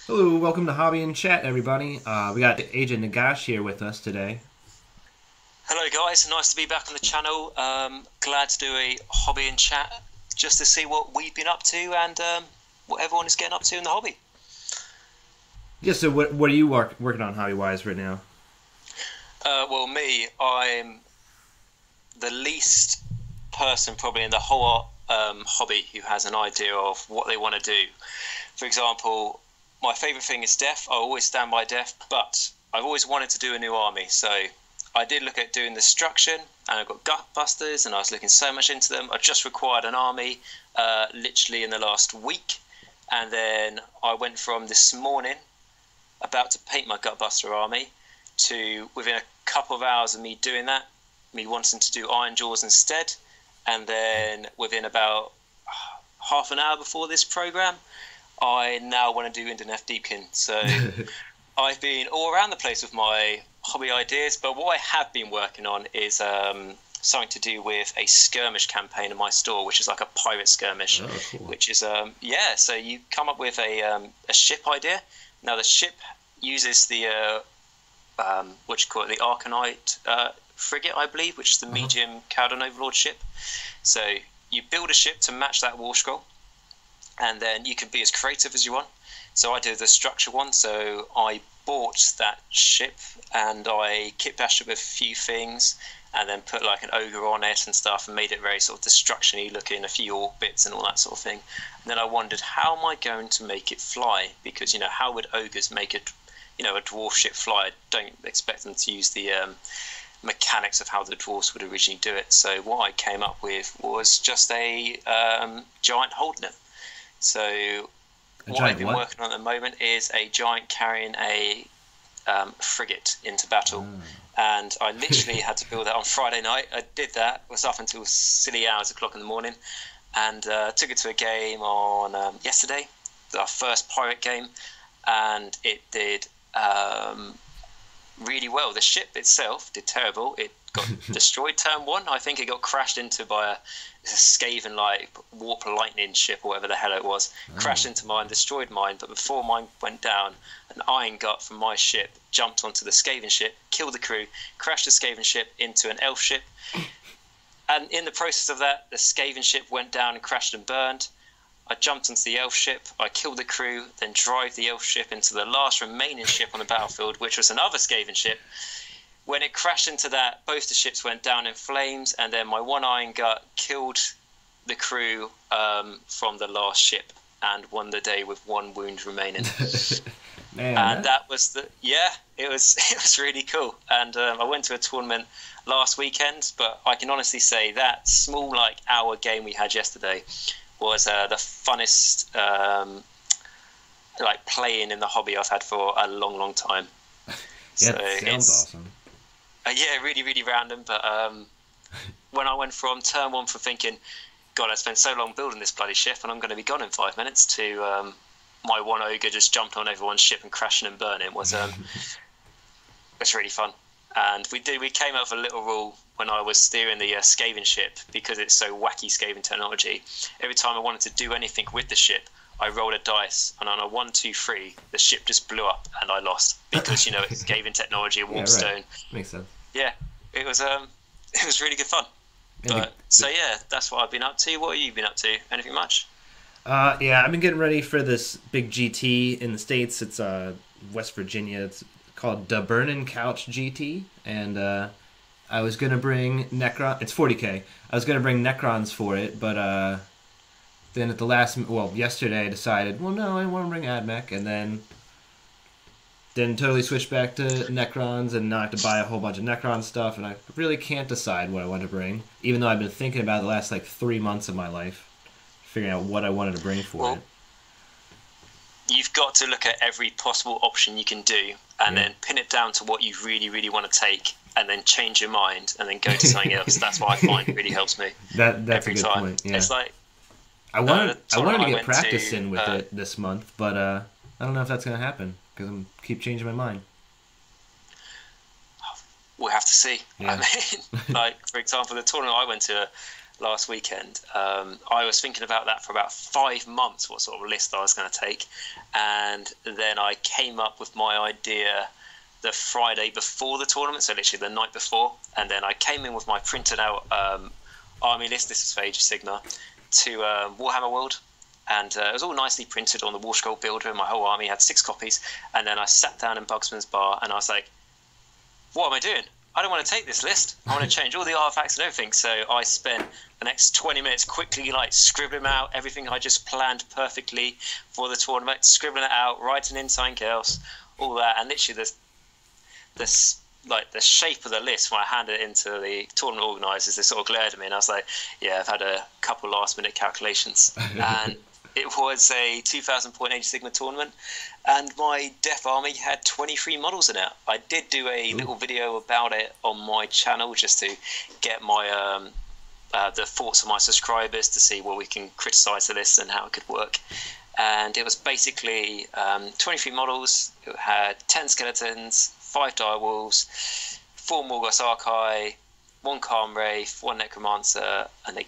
Hello, welcome to Hobby and Chat, everybody. We got Agent Nagash here with us today. Hello guys, nice to be back on the channel. Glad to do a hobby and chat just to see what we've been up to and what everyone is getting up to in the hobby. Yeah, so what are you working on hobby-wise right now? Well, me, I'm the least person probably in the whole hobby who has an idea of what they want to do. For example, my favourite thing is death. I always stand by death, but I've always wanted to do a new army, so I did look at doing destruction, and I've got gutbusters, and I was looking so much into them. I just required an army literally in the last week, and then I went from this morning about to paint my gutbuster army to within a couple of hours of me doing that, me wanting to do Iron Jaws instead, and then within about half an hour before this program, I now want to do Idoneth Deepkin. So I've been all around the place with my hobby ideas, but what I have been working on is something to do with a skirmish campaign in my store, which is like a pirate skirmish. Oh, cool. Which is so you come up with a ship idea. Now the ship uses the the Arcanite frigate, I believe, which is the medium Cowden Overlord ship. So you build a ship to match that war scroll, and then you can be as creative as you want. So I did the structure one, so I bought that ship and I kit bashed it with a few things and then put like an ogre on it and stuff and made it very sort of destruction-y looking, a few orc bits and all that sort of thing. And then I wondered, how am I going to make it fly? Because, how would ogres make a dwarf ship fly? I don't expect them to use the mechanics of how the dwarves would originally do it. So what I came up with was just a giant holding it. So what I've been working on at the moment is a giant carrying a frigate into battle. And I literally had to build that on Friday night. I did that, was up until silly hours o'clock in the morning, and took it to a game on yesterday, our first pirate game, and it did really well. The ship itself did terrible. It got destroyed turn one. I think it got crashed into by a Skaven warp lightning ship or whatever the hell it was. Crashed into mine, destroyed mine, but before mine went down, an iron gut from my ship jumped onto the Skaven ship, killed the crew, crashed the Skaven ship into an elf ship, and in the process of that, the Skaven ship went down and crashed and burned. I jumped onto the elf ship, I killed the crew, then drove the elf ship into the last remaining ship on the battlefield, which was another Skaven ship. When it crashed into that, both the ships went down in flames, and then my one iron gut killed the crew from the last ship and won the day with one wound remaining. Man, and that was it was really cool. And I went to a tournament last weekend, but I can honestly say that small hour game we had yesterday was the funnest playing in the hobby I've had for a long time. Yeah, so sounds awesome. Yeah, really, really random. But when I went from turn one from thinking, God, I spent so long building this bloody ship and I'm going to be gone in 5 minutes, to my one ogre just jumped on everyone's ship and crashing and burning was really fun. And we came up with a little rule when I was steering the Skaven ship, because it's so wacky Skaven technology. Every time I wanted to do anything with the ship, I rolled a dice, and on a 1, 2, 3, the ship just blew up, and I lost because it's Skaven technology, a warp stone. Right. Makes sense. Yeah, it was really good fun. So yeah, that's what I've been up to. What have you been up to? Anything much? Yeah, I've been getting ready for this big GT in the States. It's West Virginia. It's called the Burnin' Couch GT, and I was gonna bring Necron. It's 40K. I was gonna bring Necrons for it, but then at the yesterday I decided, well, no, I want to bring AdMech, and then totally switched back to Necrons, and now I have to buy a whole bunch of Necron stuff, and I really can't decide what I want to bring, even though I've been thinking about it the last 3 months of my life, figuring out what I wanted to bring for it. You've got to look at every possible option you can do, and then pin it down to what you really, really want to take, and then change your mind, and then go to something else. That's what I find really helps me. That's every a good time. point. Yeah. It's I wanted to get practice in with it this month, but I don't know if that's going to happen because I'm keep changing my mind. We'll have to see. Yeah. I mean, for example, the tournament I went to, last weekend. I was thinking about that for about 5 months, what sort of list I was going to take, and then I came up with my idea the Friday before the tournament, so literally the night before, and then I came in with my printed out army list. This is for Age of Sigmar, to Warhammer World. And it was all nicely printed on the War Scroll Builder, and my whole army had 6 copies. And then I sat down in Bugsman's Bar, and I was like, what am I doing? I don't want to take this list. I want to change all the artifacts and everything. So I spent the next 20 minutes quickly scribbling out everything I just planned perfectly for the tournament, scribbling it out, writing in something else, all that. And literally the shape of the list when I handed it into the tournament organisers, they sort of glared at me, and I was like, yeah, I've had a couple last minute calculations. And it was a 2,000 point Age of Sigmar tournament, and my Death Army had 23 models in it. I did do a little video about it on my channel just to get my the thoughts of my subscribers to see what we can criticise the list and how it could work. And it was basically 23 models. It had 10 skeletons, 5 direwolves, 4 Morgos Archai, 1 Calm Wraith, 1 Necromancer, and a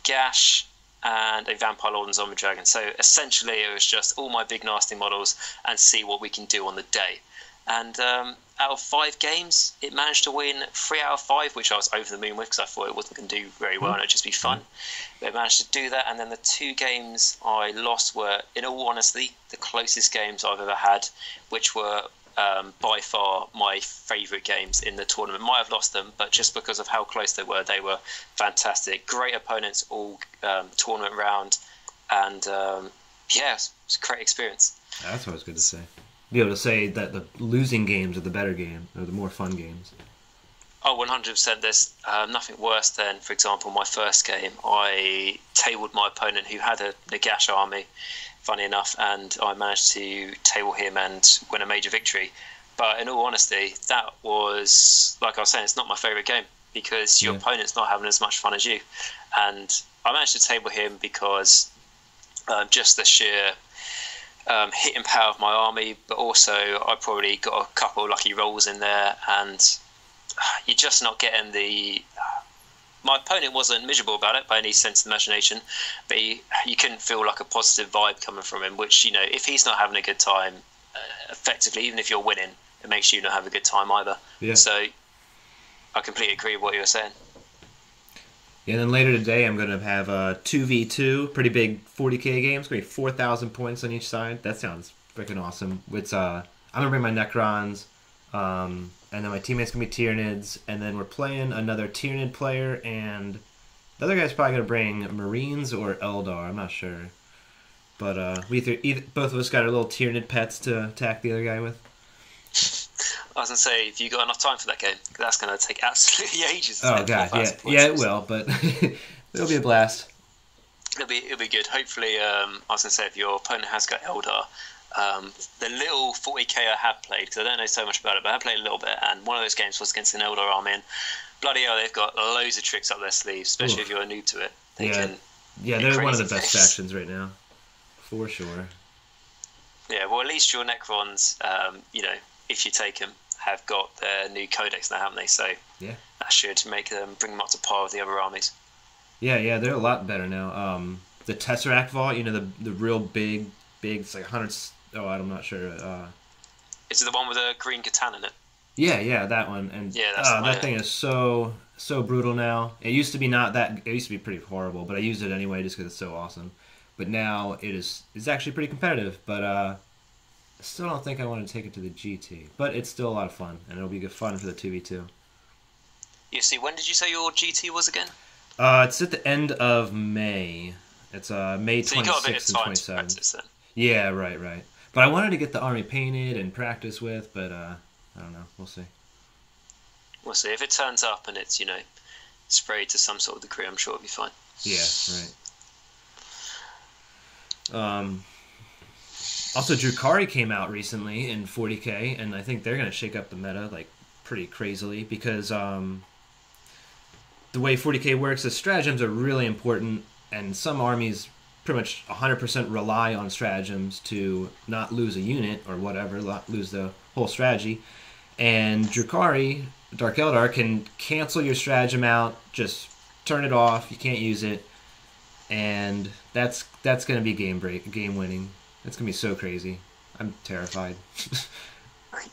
Gash, and a Vampire Lord and Zombie Dragon. So essentially it was just all my big nasty models and see what we can do on the day. And out of 5 games, it managed to win 3 out of 5, which I was over the moon with because I thought it wasn't going to do very well and it'd just be fun. But it managed to do that, and then the 2 games I lost were, in all honesty, the closest games I've ever had, which were by far my favourite games in the tournament. Might have lost them, but just because of how close they were fantastic. Great opponents all tournament round, and yeah, it was a great experience. That's what I was going to say. Be able to say that the losing games are the better game, or the more fun games. Oh, 100%. There's nothing worse than, for example, my first game, I tabled my opponent who had a Nagash army, funny enough, and I managed to table him and win a major victory. But in all honesty, that was, like I was saying, it's not my favourite game because your opponent's not having as much fun as you. And I managed to table him because just the sheer hitting power of my army, but also I probably got a couple of lucky rolls in there, and you're just not getting the... My opponent wasn't miserable about it by any sense of imagination, but you couldn't feel like a positive vibe coming from him, which, you know, if he's not having a good time, effectively, even if you're winning, it makes you not have a good time either. Yeah. So I completely agree with what you were saying. Yeah, and then later today I'm going to have a 2v2, pretty big 40k game. It's going to be 4,000 points on each side. That sounds freaking awesome. It's I'm going to bring my Necrons, and then my teammates going to be Tyranids, and then we're playing another Tyranid player, and the other guy's probably going to bring Marines or Eldar, I'm not sure. But we both of us got our little Tyranid pets to attack the other guy with. I was going to say, if you got enough time for that game, that's going to take absolutely ages. Oh, God, yeah, it will, but it'll be a blast. It'll be good. Hopefully, I was going to say, if your opponent has got Eldar, the little 40k I have played, because I don't know so much about it, but I have played a little bit, and one of those games was against an Eldar army, and bloody hell, they've got loads of tricks up their sleeves, especially if you're a noob to it. They're one of the best factions right now, for sure. Yeah, well, at least your Necrons, you know, if you take them, have got their new codex now, haven't they? So yeah, that should make them bring them up to par with the other armies. Yeah, they're a lot better now. The Tesseract Vault, you know, the real big, it's like 100. Oh, I'm not sure. Is it the one with a green katana in it? Yeah, that one. And that thing is so brutal now. It used to be not that. It used to be pretty horrible, but I used it anyway just because it's so awesome. But now it's actually pretty competitive. But I still don't think I want to take it to the GT. But it's still a lot of fun, and it'll be good fun for the 2v2. You see, when did you say your GT was again? It's at the end of May. It's May 26th and 27th. Yeah, right. But I wanted to get the army painted and practice with, but I don't know. We'll see. We'll see. If it turns up and it's, you know, sprayed to some sort of degree, I'm sure it'll be fine. Yeah, right. Also, Drukhari came out recently in 40k, and I think they're going to shake up the meta, like, pretty crazily, because the way 40k works is stratagems are really important, and some armies pretty much 100% rely on stratagems to not lose a unit or whatever, lose the whole strategy. And Drukhari, Dark Eldar, can cancel your stratagem out, just turn it off. You can't use it, and that's going to be game winning. It's going to be so crazy. I'm terrified.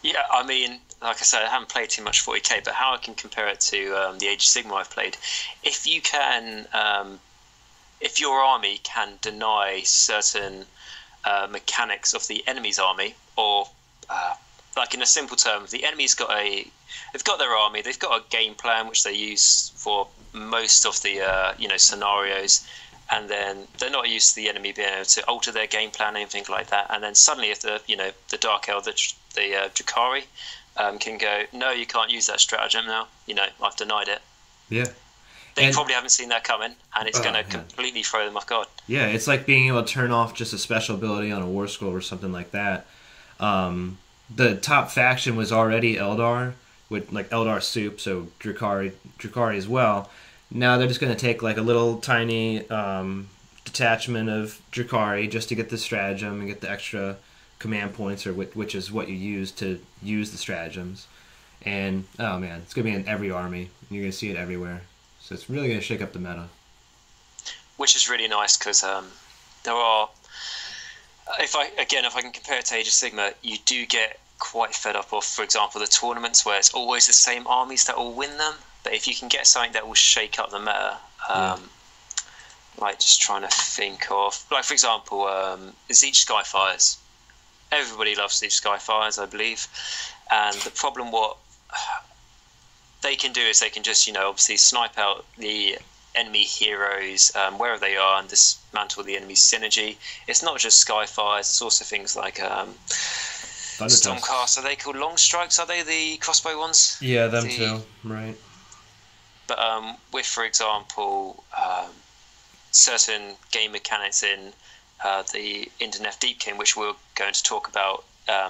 Yeah, I mean, like I said, I haven't played too much 40k, but how I can compare it to the Age of Sigmar I've played, if you can, if your army can deny certain mechanics of the enemy's army, or like in a simple term, the enemy's they've got their army, they've got a game plan which they use for most of the scenarios, and then they're not used to the enemy being able to alter their game plan, anything like that. And then suddenly, if the Dark Elf, the Drukhari, can go, no, you can't use that stratagem now. I've denied it. Yeah. They probably haven't seen that coming, and it's going to completely throw them off guard. Yeah, it's like being able to turn off just a special ability on a War Scroll or something like that. The top faction was already Eldar, with like Eldar Soup, so Drukhari as well. Now they're just going to take like a little tiny detachment of Drukhari just to get the stratagem and get the extra command points, or which is what you use to use the stratagems. And oh man, it's going to be in every army. You're going to see it everywhere. So it's really going to shake up the meta. Which is really nice because there are. If I can compare it to Age of Sigmar, you do get quite fed up of, for example, the tournaments where it's always the same armies that will win them. But if you can get something that will shake up the meta, like just trying to think of, like for example, Siege Skyfires. Everybody loves Siege Skyfires, I believe. And the problem what they can do is they can just, obviously snipe out the enemy heroes wherever they are and dismantle the enemy synergy. It's not just Skyfires, it's also things like Stormcast. Are they called Long Strikes? Are they the crossbow ones? Yeah, them too, right. But with, for example, certain game mechanics in the Idoneth Deepkin, which we're going to talk about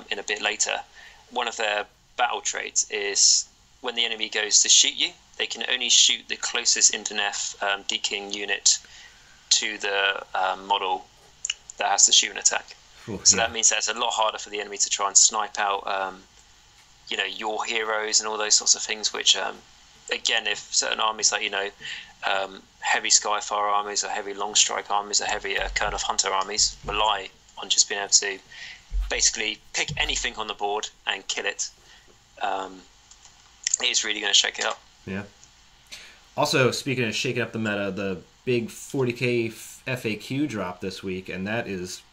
in a bit later, one of their battle traits is when the enemy goes to shoot you, they can only shoot the closest Idoneth Deepkin unit to the model that has the shooting attack. So that means that it's a lot harder for the enemy to try and snipe out, your heroes and all those sorts of things, which, again, if certain armies like, heavy Skyfire armies or heavy Long Strike armies or heavy Kern of Hunter armies rely on just being able to basically pick anything on the board and kill it, it is really going to shake it up. Yeah. Also, speaking of shaking up the meta, the big 40k FAQ dropped this week, and that is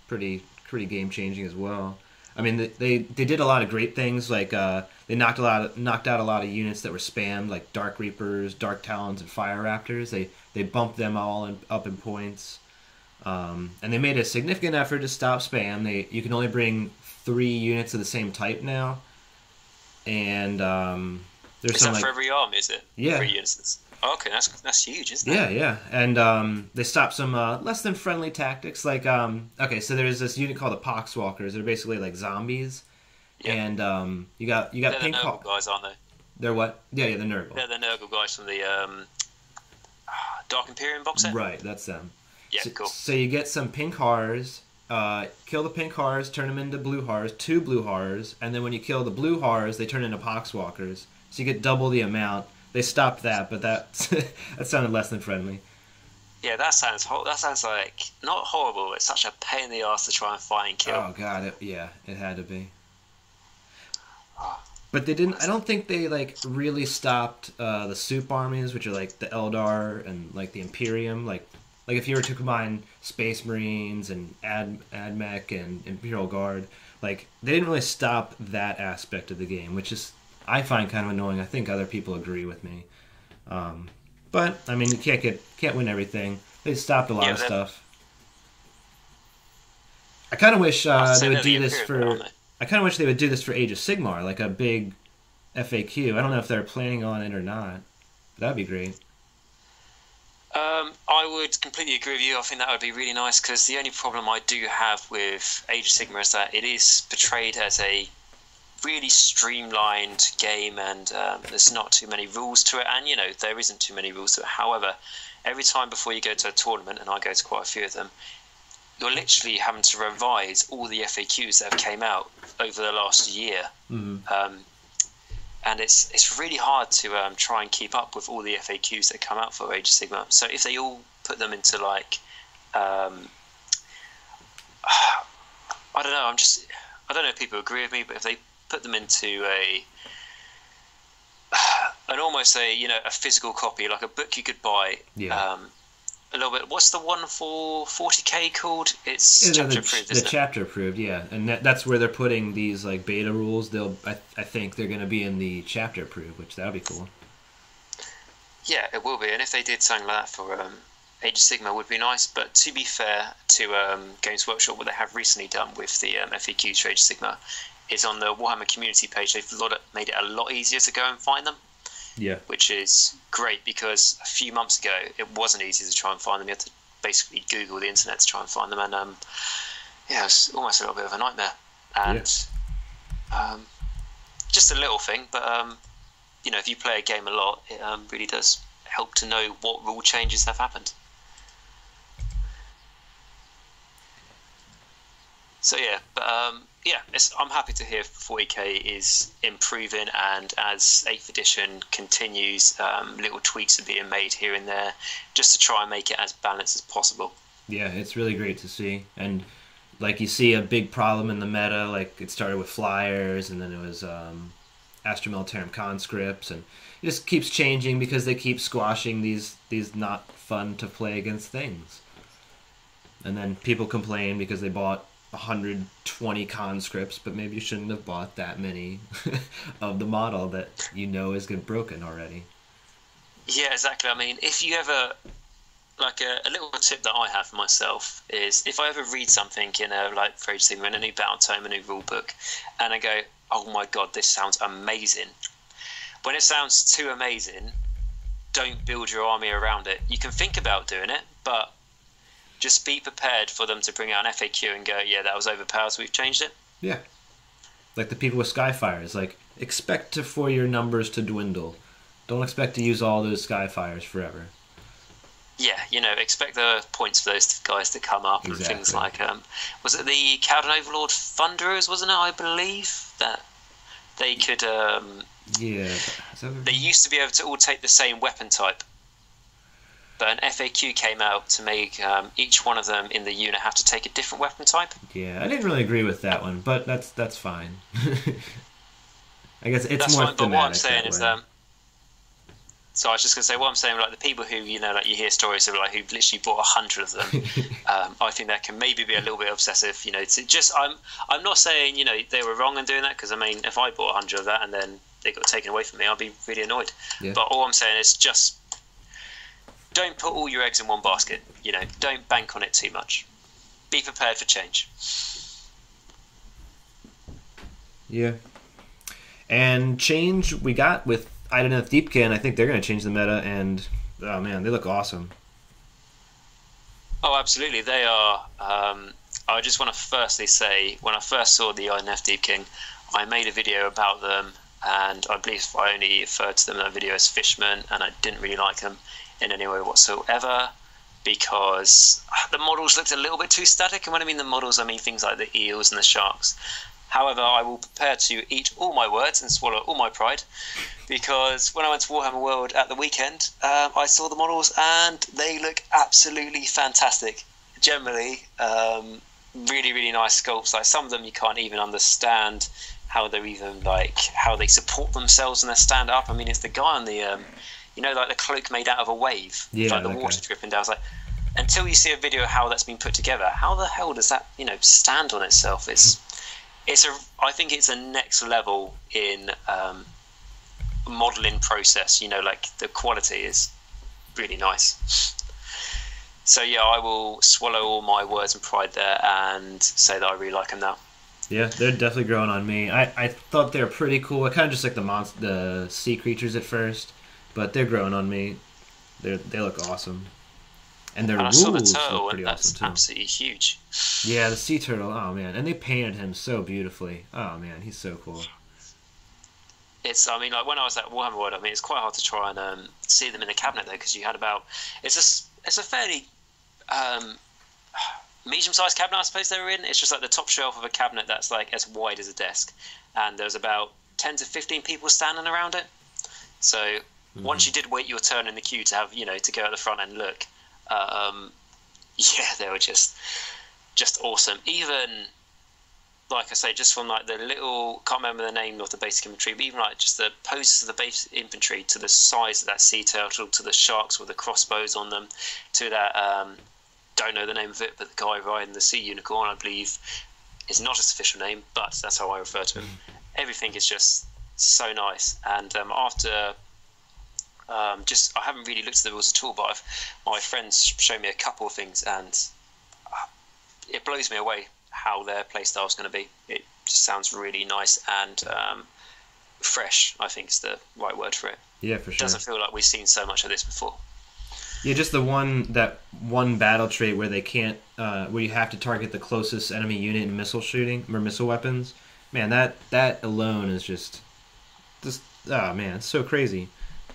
pretty game changing as well. I mean, they did a lot of great things, like they knocked out a lot of units that were spammed, like Dark Reapers, Dark Talons, and Fire Raptors. They bumped them all up in points, and they made a significant effort to stop spam. You can only bring 3 units of the same type now, and there's some, for every arm, is it? Yeah. 3 units. Oh, okay, that's huge, isn't it? Yeah. And they stopped some less than friendly tactics. Like, okay, so there's this unit called the Poxwalkers. They're basically like zombies. Yeah. And you got They're Pink the Nurgle guys, aren't they? They're what? Yeah, the Nurgle. They're the Nurgle guys from the Dark Imperium box set? Right, that's them. Yeah, cool. So you get some Pink Horrors, kill the Pink Horrors, turn them into Blue Horrors, 2 Blue Horrors, and then when you kill the Blue Horrors, they turn into Poxwalkers. So you get double the amount. They stopped that, but that sounded less than friendly. Yeah, that sounds like not horrible. It's such a pain in the ass to try and fight and kill. Oh god, it had to be. But they didn't. I don't think they like really stopped the soup armies, which are like the Eldar and like the Imperium. Like if you were to combine Space Marines and AdMech and Imperial Guard, like they didn't really stop that aspect of the game, which is, I find, kind of annoying. I think other people agree with me. But I mean, you can't win everything. They stopped a lot of stuff. I kind of wish they would do this for. I kind of wish they would do this for Age of Sigmar, like a big FAQ. I don't know if they're planning on it or not. That'd be great. I would completely agree with you. I think that would be really nice, because the only problem I do have with Age of Sigmar is that it is portrayed as a really streamlined game, and there's not too many rules to it, and there isn't too many rules to it. However, every time before you go to a tournament, and I go to quite a few of them, you're literally having to revise all the FAQs that have came out over the last year. Mm-hmm. and it's really hard to try and keep up with all the FAQs that come out for Age of Sigmar. So if they all put them into like, I don't know. I don't know if people agree with me, but if they put them into an almost a physical copy, like a book you could buy. Yeah. A little bit. What's the one for 40k called? It's chapter approved. The chapter approved, yeah, and that's where they're putting these like beta rules. I think they're going to be in the chapter approved, which that'll be cool. Yeah, it will be. And if they did something like that for Age of Sigmar, would be nice. But to be fair to Games Workshop, what they have recently done with the FAQs for Age of Sigmar is on the Warhammer community page. They've made it a lot easier to go and find them. Yeah. Which is great, because a few months ago it wasn't easy to try and find them. You had to basically Google the internet to try and find them, and it was almost a little bit of a nightmare. And just a little thing, but if you play a game a lot, it really does help to know what rule changes have happened. So yeah, but I'm happy to hear 40k is improving, and as 8th edition continues, little tweaks are being made here and there just to try and make it as balanced as possible. Yeah, it's really great to see. And like, you see a big problem in the meta, like it started with flyers, and then it was Astra Militarum conscripts, and it just keeps changing because they keep squashing these not fun to play against things. And then people complain because they bought 120 conscripts, but maybe you shouldn't have bought that many of the model that is broken already. Yeah, exactly. I mean, if you ever, like a little tip that I have for myself is, if I ever read something in a for Age of Sigmar, in a new battle tome, a new rule book, and I go, oh my god, this sounds amazing. When it sounds too amazing, don't build your army around it. You can think about doing it, but just be prepared for them to bring out an FAQ and go, yeah, that was overpowered, so we've changed it. Yeah. Like the people with Skyfires, like, expect for your numbers to dwindle. Don't expect to use all those Skyfires forever. Yeah, expect the points for those guys to come up. Exactly. And things like, was it the Cowden Overlord Thunderers, wasn't it, I believe, that they could... yeah. They used to be able to all take the same weapon type. But an FAQ came out to make each one of them in the unit have to take a different weapon type. Yeah, I didn't really agree with that one, but that's fine. I guess it's more thematic. But what I'm saying is, so I was just going to say, what I'm saying, like the people who you hear stories of, like, who literally bought 100 of them. I think that can maybe be a little bit obsessive. I'm not saying they were wrong in doing that, because I mean, if I bought 100 of that and then they got taken away from me, I'd be really annoyed. Yeah. But all I'm saying is just, don't put all your eggs in one basket. Don't bank on it too much. Be prepared for change. Yeah. And change we got with Idoneth Deepkin. I think they're going to change the meta, and oh man, they look awesome. Oh, absolutely. They are. I just want to firstly say, when I first saw the Idoneth Deepkin, I made a video about them, and I believe I only referred to them in that video as fishmen, and I didn't really like them in any way whatsoever, because the models looked a little bit too static. And when I mean the models, I mean things like the eels and the sharks. However, I will prepare to eat all my words and swallow all my pride, because when I went to Warhammer World at the weekend, I saw the models and they look absolutely fantastic. Generally, really, really nice sculpts. Like, some of them you can't even understand how they're even, like, how they support themselves and they stand up. I mean, it's the guy on the like the cloak made out of a wave, like the water dripping down. I was like, until you see a video of how that's been put together, how the hell does that stand on itself? I think it's a next level in modelling process. Like, the quality is really nice. So yeah, I will swallow all my words and pride there and say that I really like them now. Yeah, they're definitely growing on me. I thought they were pretty cool. I kind of just like the sea creatures at first, but they're growing on me. They look awesome. And their rules look pretty awesome too. Absolutely huge. Yeah, the sea turtle. Oh man, and they painted him so beautifully. Oh man, he's so cool. I mean, like when I was at Warhammer World, I mean, it's quite hard to try and see them in the cabinet though, because you had about it's a fairly medium-sized cabinet, I suppose they were in. It's just like the top shelf of a cabinet that's like as wide as a desk, and there's about 10 to 15 people standing around it. So once you did wait your turn in the queue to have, to go at the front and look, they were just awesome. Even, like I say, just from like the little, can't remember the name of the basic infantry, but even like just the poses of the basic infantry, to the size of that sea turtle, to the sharks with the crossbows on them, to that, don't know the name of it, but the guy riding the sea unicorn, I believe, is not his official name, but that's how I refer to him. Everything is just so nice. And after I haven't really looked at the rules at all, but my friends showed me a couple of things, and it blows me away how their playstyle is going to be. It just sounds really nice and fresh, I think is the right word for it. Yeah, for sure. It doesn't feel like we've seen so much of this before. Yeah, just the one battle trait where they can't, where you have to target the closest enemy unit in missile shooting or missile weapons. Man, that alone is just oh man, it's so crazy.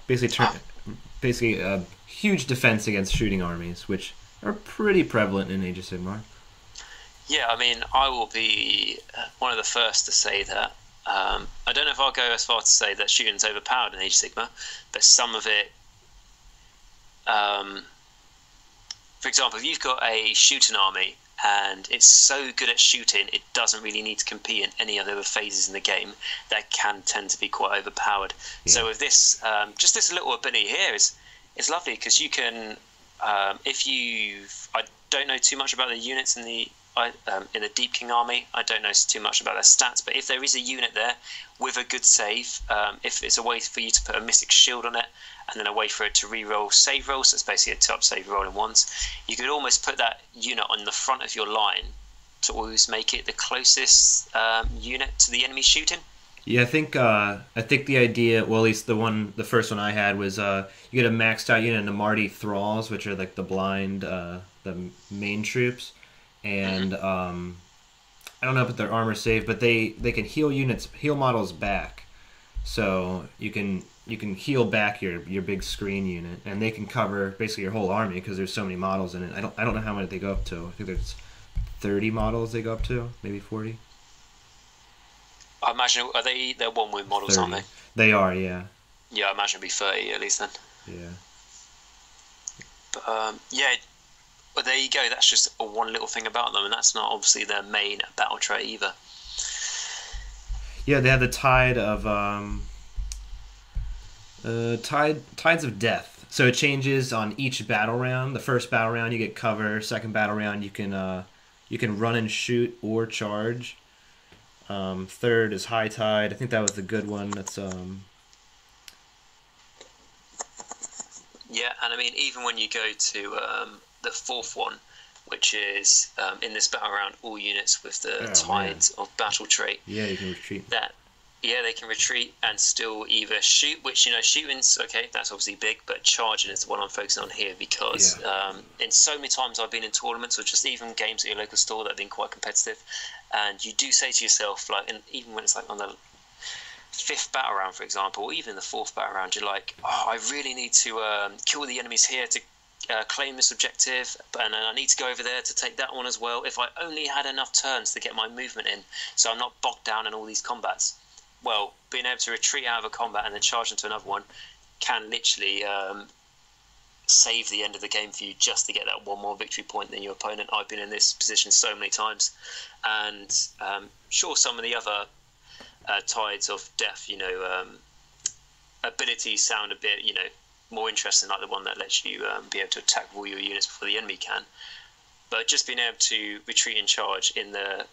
Basically a huge defense against shooting armies, which are pretty prevalent in Age of Sigmar. Yeah, I mean, I will be one of the first to say that. I don't know if I'll go as far to say that shooting's overpowered in Age of Sigmar, but some of it. For example, if you've got a shooting army and it's so good at shooting, it doesn't really need to compete in any of the other phases in the game. That can tend to be quite overpowered. Yeah. So with this, just this little ability here is lovely, because you can, I don't know too much about the units in the Deepkin army. I don't know too much about their stats, but if there is a unit there with a good save, if it's a way for you to put a mystic shield on it, and then a way for it to re-roll save rolls, so it's basically a top save roll in once, you could almost put that unit on the front of your line to always make it the closest unit to the enemy shooting. Yeah, I think the idea, well, at least the first one I had was you get a maxed out unit of Namarti Thralls, which are like the blind, the main troops, and I don't know about their armor save, but they can heal models back, so you can heal back your big screen unit, and they can cover basically your whole army because there's so many models in it. I don't know how many they go up to. I think there's 30 models they go up to, maybe 40. I imagine they're one wound models, 30. aren't they? They are, yeah. Yeah, I imagine it'd be 30 at least then. Yeah. But but there you go. That's just one little thing about them, and that's not obviously their main battle trait either. Yeah, they have the tide of tides of death. So it changes on each battle round. The first battle round you get cover. Second battle round you can run and shoot or charge. Third is high tide. I think that was the good one. That's Yeah, and I mean, even when you go to the fourth one, which is in this battle round, all units with the tide of battle trait. Yeah, you can retreat. They can retreat and still either shoot, which, shooting's okay, that's obviously big, but charging is the one I'm focusing on here, because in so many times I've been in tournaments or just even games at your local store that have been quite competitive, and you do say to yourself, like, even when it's like on the fifth battle round, for example, or even the fourth battle round, you're like, I really need to kill the enemies here to claim this objective, and I need to go over there to take that one as well. If I only had enough turns to get my movement in, so I'm not bogged down in all these combats. Well, being able to retreat out of a combat and then charge into another one can literally save the end of the game for you, just to get that one more victory point than your opponent. I've been in this position so many times, and sure, some of the other tides of death, abilities sound a bit, more interesting, like the one that lets you be able to attack all your units before the enemy can. But just being able to retreat and charge in the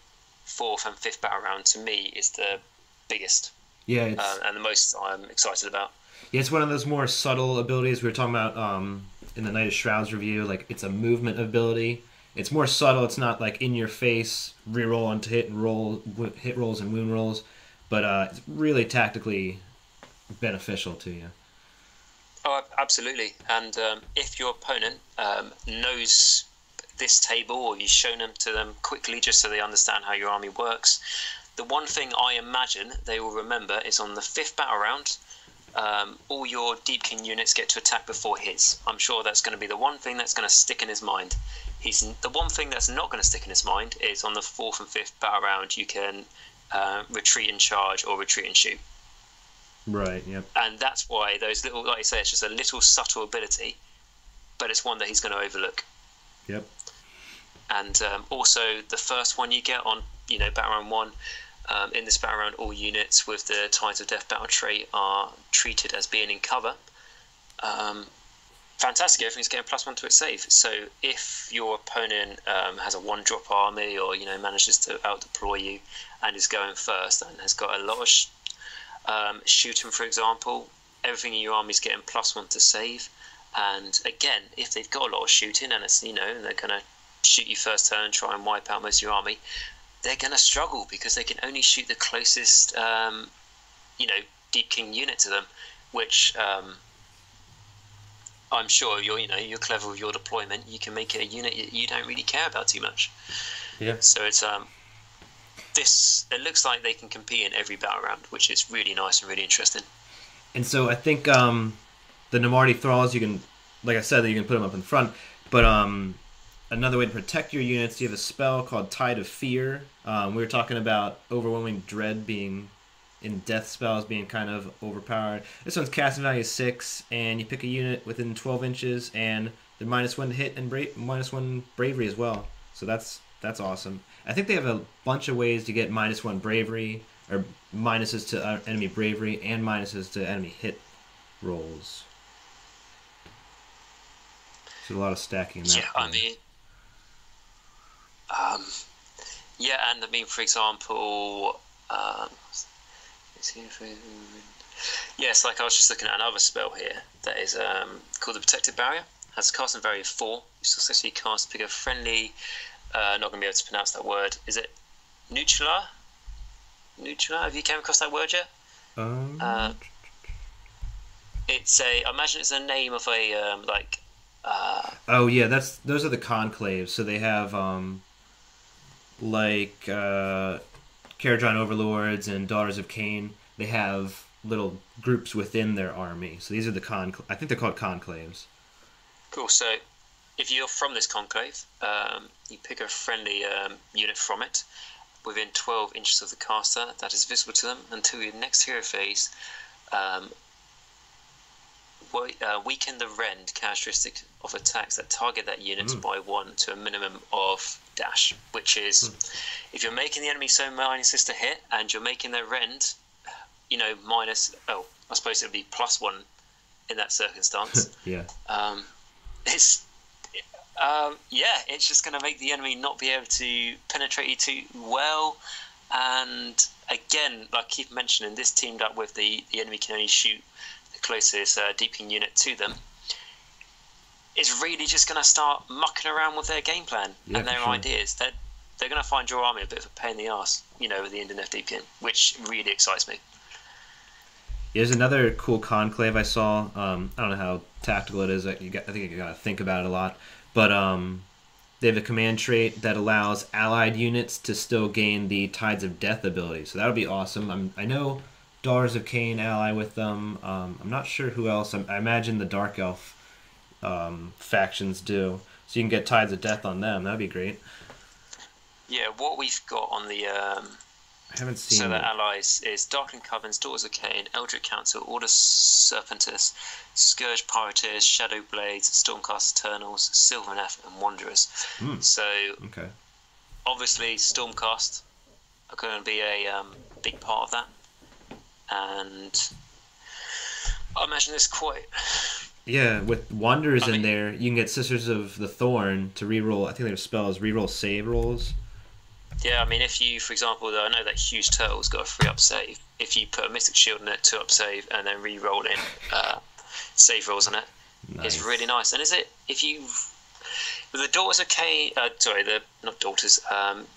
fourth and fifth battle round, to me, is the biggest. Yeah, and the most I'm excited about. Yeah, it's one of those more subtle abilities we were talking about in the Knight of Shrouds review. Like, it's a movement ability. It's more subtle. It's not like in your face, reroll onto hit rolls and wound rolls, but it's really tactically beneficial to you. Oh, absolutely. And if your opponent knows this table, or you've shown them to them quickly just so they understand how your army works, the one thing I imagine they will remember is on the fifth battle round, all your Deepkin units get to attack before his. I'm sure that's going to be the one thing that's going to stick in his mind. The one thing that's not going to stick in his mind is on the fourth and fifth battle round, you can retreat and charge or retreat and shoot. Right. Yep. And that's why those little, like you say, it's just a little subtle ability, but it's one that he's going to overlook. Yep. And also the first one you get on, Battle Round 1, in this Battle Round, all units with the Tides of Death battle trait are treated as being in cover. Fantastic, everything's getting +1 to its save. So if your opponent has a 1-drop army, or manages to out-deploy you and is going first and has got a lot of shooting, for example, everything in your army is getting +1 to save. And again, if they've got a lot of shooting and it's, and they're going to shoot you first turn, try and wipe out most of your army, they're going to struggle because they can only shoot the closest, Deepkin unit to them, which I'm sure you're clever with your deployment. You can make it a unit you don't really care about too much. Yeah. So it's it looks like they can compete in every battle round, which is really nice and really interesting. And so I think the Namarti Thralls, you can, like I said, that you can put them up in front, but another way to protect your units, you have a spell called Tide of Fear. We were talking about Overwhelming Dread being in death spells being kind of overpowered. This one's casting value 6, and you pick a unit within 12 inches, and they're -1 to hit and -1 bravery as well. So that's awesome. I think they have a bunch of ways to get -1 bravery, or minuses to enemy bravery, and minuses to enemy hit rolls. So a lot of stacking in that. Yeah, and for example, yes, like I was just looking at another spell here that is called the Protected Barrier. Has a casting value of 4. You successfully cast, pick a friendly. Not going to be able to pronounce that word. Is it Nuclear? Nuclear? Have you came across that word yet? It's I imagine it's a name of a oh yeah, those are the conclaves. So they have Caradron Overlords and Daughters of Cain. They have little groups within their army. So these are I think they're called conclaves. Cool. So if you're from this conclave, you pick a friendly unit from it within 12 inches of the caster that is visible to them until your next hero phase. Weaken the rend characteristic of attacks that target that unit by 1 to a minimum of dash, which is if you're making the enemy so minuses to hit and you're making their rend, minus. Oh, I suppose it would be +1 in that circumstance. Yeah. It's just going to make the enemy not be able to penetrate you too well. And again, like I keep mentioning, this teamed up with the enemy can only shoot the closest Deepkin unit to them. It's really just going to start mucking around with their game plan and their ideas. They're going to find your army a bit of a pain in the arse, with the Idoneth Deepkin, which really excites me. There's another cool conclave I saw. I don't know how tactical it is. I think you got to think about it a lot. But they have a command trait that allows allied units to still gain the Tides of Death ability. So that would be awesome. I know Daughters of Cain ally with them. I'm not sure who else. I imagine the Dark Elf factions do. So you can get Tides of Death on them. That would be great. Yeah, what we've got on the... I haven't seen. So the allies is Darkling Covens, Daughters of Cain, Eldritch Council, Order Serpentis, Scourge Pirateers, Shadow Blades, Stormcast Eternals, Sylvaneth, and Wanderers. So, obviously, Stormcast are going to be a big part of that, and I imagine it's quite. Yeah, with Wanderers in there, you can get Sisters of the Thorn to reroll. I think their spell is reroll save rolls. Yeah, if you, for example, I know that Huge Turtle's got a 3-up save. If you put a Mystic Shield in it, 2-up save, and then re-roll in save rolls on it, it's really nice. And is it, if you, with the Daughters of Cain, not Daughters,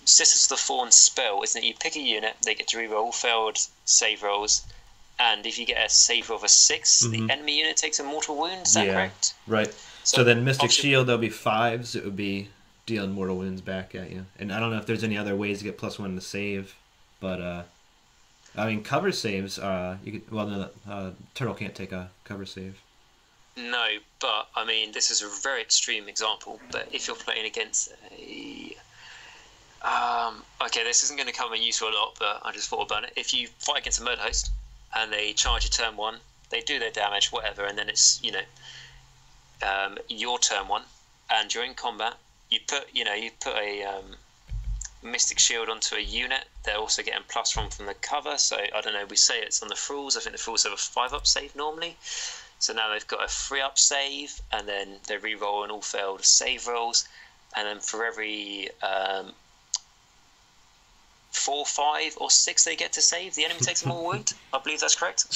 Sisters of the Thorn spell, isn't it? You pick a unit, they get to re-roll failed save rolls, and if you get a save roll of a 6, the enemy unit takes a mortal wound, is that correct? Right. So then Mystic Shield, there'll be 5s, it would be dealing mortal wounds back at you. And I don't know if there's any other ways to get +1 to save, but cover saves. Turtle can't take a cover save. No, but this is a very extreme example. But if you're playing against a, this isn't going to come in useful a lot, but I just thought about it. If you fight against a murder host and they charge you turn 1. They do their damage, whatever, and then it's your turn 1, and you're in combat. You put a Mystic Shield onto a unit. They're also getting +1 from the cover. So I don't know. We say it's on the Thralls. I think the Thralls have a 5-up save normally. So now they've got a 3-up save, and then they re-roll and all failed save rolls. And then for every 4, 5, or 6 they get to save, the enemy takes a more wound. I believe that's correct.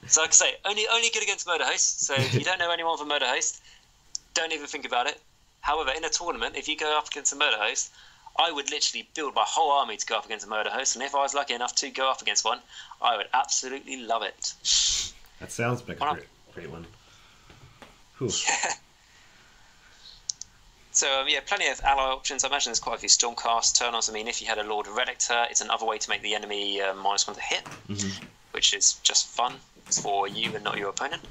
So like I say, only good against Murder Host. So if you don't know anyone for Murder Host, don't even think about it. However, in a tournament, if you go up against a Murder Host, I would literally build my whole army to go up against a Murder Host, and if I was lucky enough to go up against one, I would absolutely love it. That sounds like a great one. Whew. Yeah. So, plenty of ally options. I imagine there's quite a few Stormcast turn-ons. I mean, if you had a Lord Redictor, it's another way to make the enemy -1 to hit, which is just fun for you and not your opponent.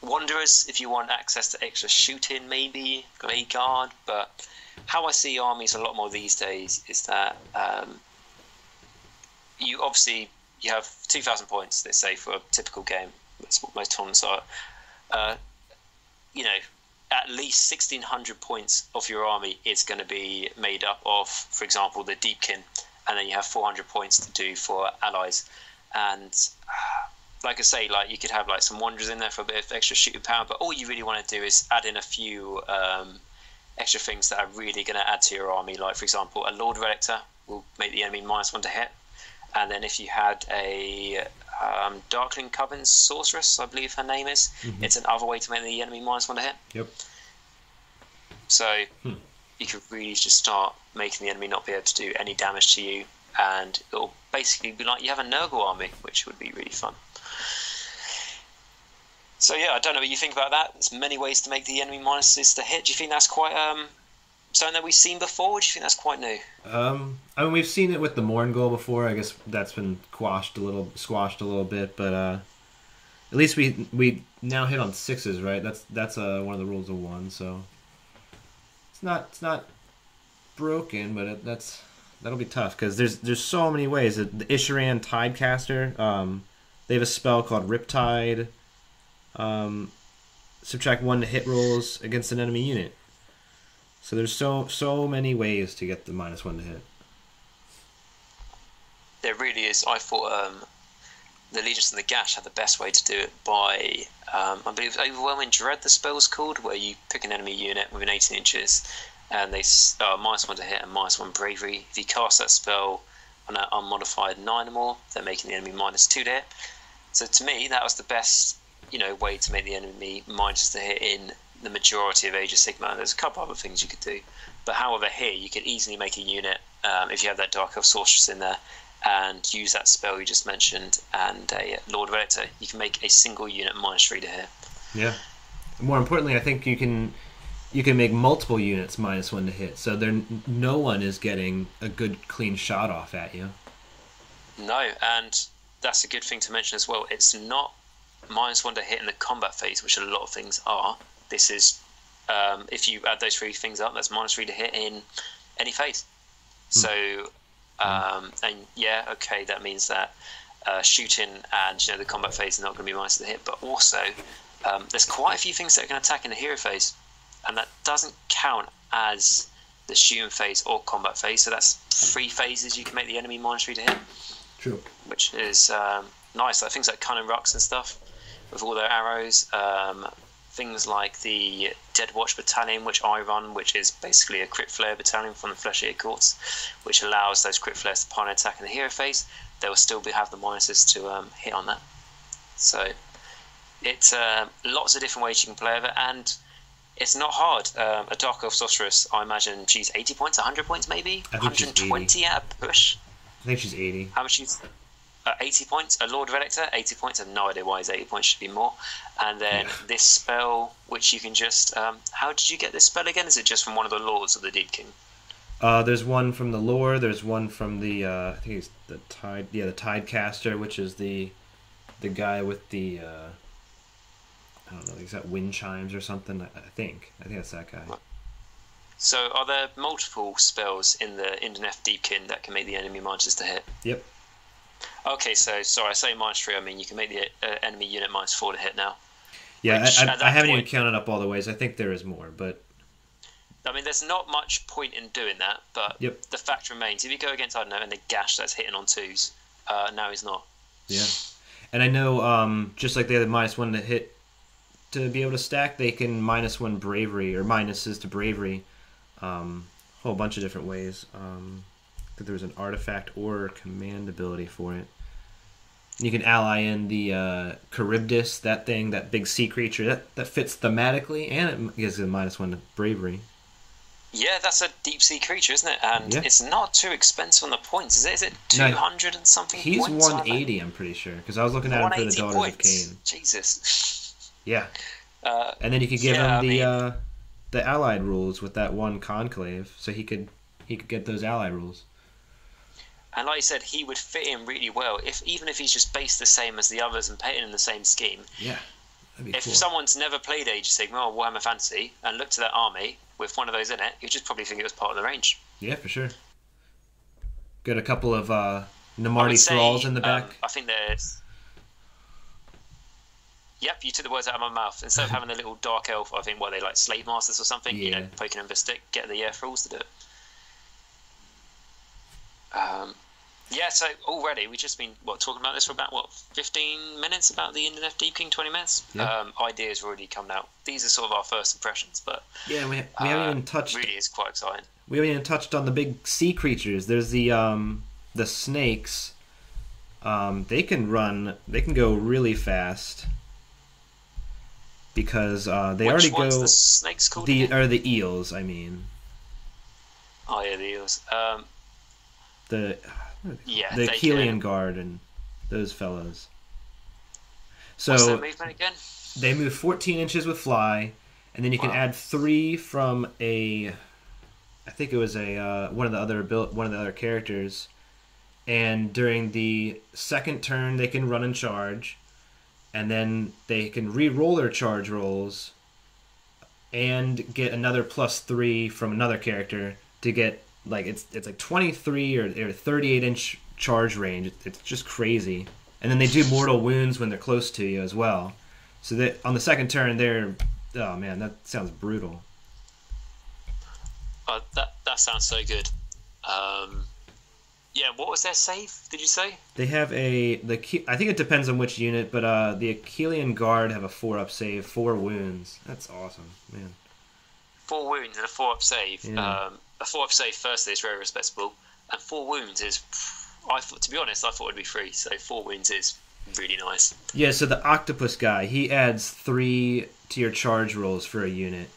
Wanderers, if you want access to extra shooting, maybe, Glade Guard, but how I see armies a lot more these days is that you have 2,000 points, let's say, for a typical game. That's what most tournaments are. At least 1,600 points of your army is going to be made up of, for example, the Deepkin, and then you have 400 points to do for allies. And like I say, you could have some Wanderers in there for a bit of extra shooting power, but all you really want to do is add in a few extra things that are really going to add to your army. Like, for example, a Lord Redictor will make the enemy -1 to hit, and then if you had a Darkling Coven Sorceress, I believe her name is, it's another way to make the enemy -1 to hit. Yep. So you could really just start making the enemy not be able to do any damage to you, and it'll basically be like you have a Nurgle army, which would be really fun. So yeah, I don't know what you think about that. There's many ways to make the enemy -2s to hit. Do you think that's quite something that we've seen before, or do you think that's quite new? I mean, we've seen it with the Mourngul before. I guess that's been squashed a little bit, but at least we now hit on 6s, right? That's one of the rules of 1, so it's not broken, but that'll be tough because there's so many ways. The Isharan Tidecaster, they have a spell called Riptide. Subtract 1 to hit rolls against an enemy unit. So there's so many ways to get the -1 to hit. There really is. I thought the Legions of Nagash had the best way to do it by, I believe, Overwhelming Dread, the spell's called, where you pick an enemy unit within 18 inches, and they -1 to hit and -1 bravery. If you cast that spell on an unmodified 9 or more, they're making the enemy -2 to hit. So to me, that was the best way to make the enemy -2 to hit in the majority of Age of Sigmar. There's a couple other things you could do, but however, here you could easily make a unit if you have that Dark Elf Sorceress in there and use that spell you just mentioned and a Lord Redictor. You can make a single unit -3 to hit. Yeah. More importantly, I think you can make multiple units -1 to hit, so no one is getting a good clean shot off at you. No, and that's a good thing to mention as well. It's not -1 to hit in the combat phase, which a lot of things are. This is, if you add those 3 things up, that's -3 to hit in any phase. So, and yeah, okay, that means that shooting and the combat phase are not going to be -1 to hit, but also there's quite a few things that are going to attack in the hero phase, and that doesn't count as the shooting phase or combat phase. So that's 3 phases you can make the enemy -3 to hit. True. Which is nice. Like things like Cunning Rucks and stuff with all their arrows. Things like the Dead Watch Battalion, which I run, which is basically a Crit Flare battalion from the Flesh-Eater Courts, which allows those Crit Flares to pile attack in the hero phase. They will still have the -2s to hit on that. So it's lots of different ways you can play with it, and it's not hard. A Dark Elf Sorceress, I imagine she's 80 points, 100 points maybe? 120 at a push? I think she's 80. How much she's... 80 points. A Lord Redictor, 80 points. I have no idea why his 80 points should be more. And then this spell, which you can just... how did you get this spell again? Is it just from one of the Lords of the Deepkin? There's one from the lore. There's one from the... I think it's the Tide... Yeah, the Tidecaster, which is the guy with the... I don't know, he's got wind chimes or something. I think that's that guy. So are there multiple spells in the Idoneth Deepkin that can make the enemy -2 to hit? Yep. Okay, so sorry, I say -3. I mean you can make the enemy unit -4 to hit now. Yeah, Which, I haven't even counted up all the ways. I think there is more, but I mean, there's not much point in doing that. But yep. The fact remains, if you go against, I don't know, a Nagash that's hitting on 2s, now he's not. Yeah, and I know just like they had -1 to hit to be able to stack, they can -1 bravery or minuses to bravery, whole bunch of different ways. That there was an artifact or command ability for it. You can ally in the Charybdis, that thing, that big sea creature. That fits thematically, and it gives it a -1 to bravery. Yeah, that's a deep sea creature, isn't it? And yeah. It's not too expensive on the points, is it? Is it 200 and something he's points? He's 180, I'm pretty sure, because I was looking at him for the Daughters points. of Cain. Jesus. Yeah. And then you could give him the allied rules with that one conclave, so he could get those allied rules. And like you said, he would fit in really well, even if he's just based the same as the others and painted in the same scheme. Yeah. If someone's never played Age of Sigmar or Warhammer Fantasy and looked at that army with one of those in it, you'd just probably think it was part of the range. Yeah, for sure. Got a couple of Namarti thralls in the back. I think there's... Yep, you took the words out of my mouth. Instead of having a little dark elf, I think, they like slave masters or something, yeah. Poking them with a stick, get the thralls to do it. Yeah, so already we've just been talking about this for about 15 minutes about the Idoneth Deepkin, 20 minutes. Yeah. Ideas already coming out. These are sort of our first impressions, but yeah, we haven't even touched. Really, is quite exciting. We haven't even touched on the big sea creatures. There's the snakes. They can run. They can go really fast because they Which already one's go. The snakes called? The eels. I mean. Oh yeah, the eels. The they Achillean Guard and those fellows. So what's their movement again? They move 14 inches with fly, and then you can add 3 from I think it was one of the other characters. And during the second turn, they can run and charge, and then they can re-roll their charge rolls, and get another +3 from another character to get. Like it's like 23 or 38 inch charge range. It's just crazy. And then they do mortal wounds when they're close to you as well. So that on the second turn, oh man, that sounds brutal. That sounds so good. Yeah, what was their save? Did you say? They have I think it depends on which unit, but the Achillean Guard have a 4-up save, 4 wounds. That's awesome, man. 4 wounds and a 4-up save. Yeah. A 4-up save, firstly, is very respectable, and 4 wounds is, to be honest, I thought it'd be 3, so 4 wounds is really nice. Yeah, so the octopus guy, he adds 3 to your charge rolls for a unit.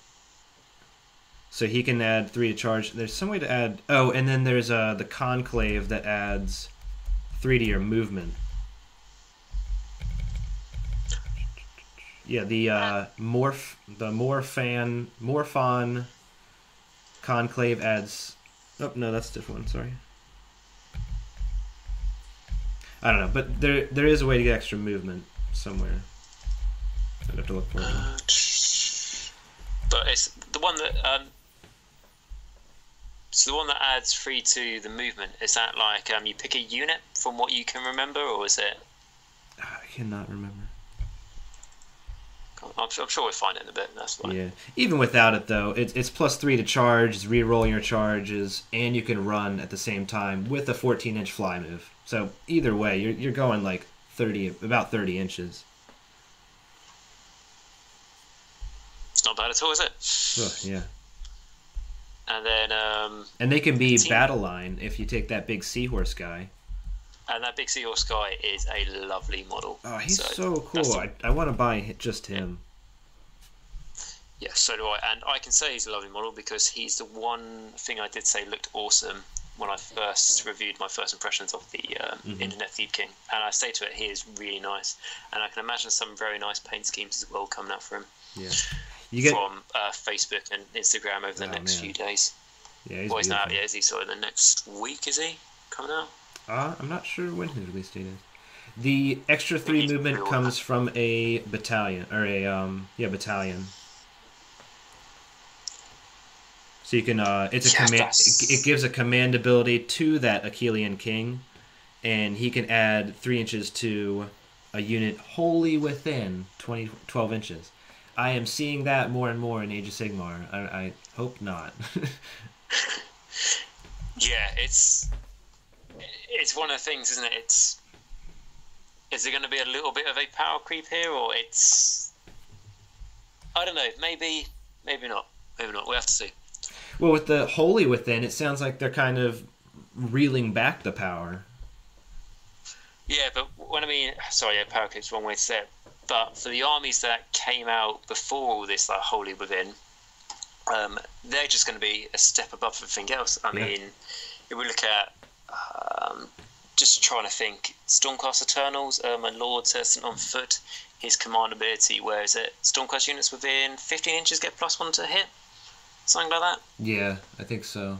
So he can add 3 to charge. There's some way to add... Oh, and then there's the conclave that adds 3 to your movement. Yeah, the Morphon conclave adds... Oh, no, that's a different one, sorry. I don't know, but there is a way to get extra movement somewhere. I'd have to look for it. But it's the one that... So the one that adds 3 to the movement, is that like you pick a unit from what you can remember, or is it... I cannot remember. I'm sure we'll find it in a bit. That's fine. Yeah. Even without it, though, it's +3 to charge, it's re-rolling your charges, and you can run at the same time with a 14-inch fly move. So either way, you're going like about 30 inches. It's not bad at all, is it? Ugh, yeah. And then... and they can be battle line if you take that big seahorse guy. And that big seahorse guy is a lovely model. Oh, he's so cool. I want to buy just him. Yeah, so do I. And I can say he's a lovely model because he's the one thing I did say looked awesome when I first reviewed my first impressions of the Idoneth Deepkin. And I say to it, he is really nice. And I can imagine some very nice paint schemes as well coming out for him. Yeah. From Facebook and Instagram over the next few days. Yeah, he's not out yet, is he? So in the next week, is he coming out? I'm not sure when his release date is. The extra 3 movement comes from a battalion, or battalion. So you can, it's a command. It gives a command ability to that Achillean King, and he can add 3 inches to a unit wholly within 12 inches. I am seeing that more and more in Age of Sigmar. I hope not. Yeah, it's one of the things, isn't it? Is there going to be a little bit of a power creep here, or I don't know. Maybe not. Maybe not. We'll have to see. Well, with the wholly within, it sounds like they're kind of reeling back the power. Yeah, but when I mean, sorry, yeah, power creep's the wrong way to say it. But for the armies that came out before all this, like wholly within, they're just going to be a step above everything else. I mean, if we look at just trying to think, Stormcast Eternals, my Lord Sent on Foot, his command ability, where is it? Stormcast units within 15 inches get +1 to hit? Something like that? Yeah, I think so.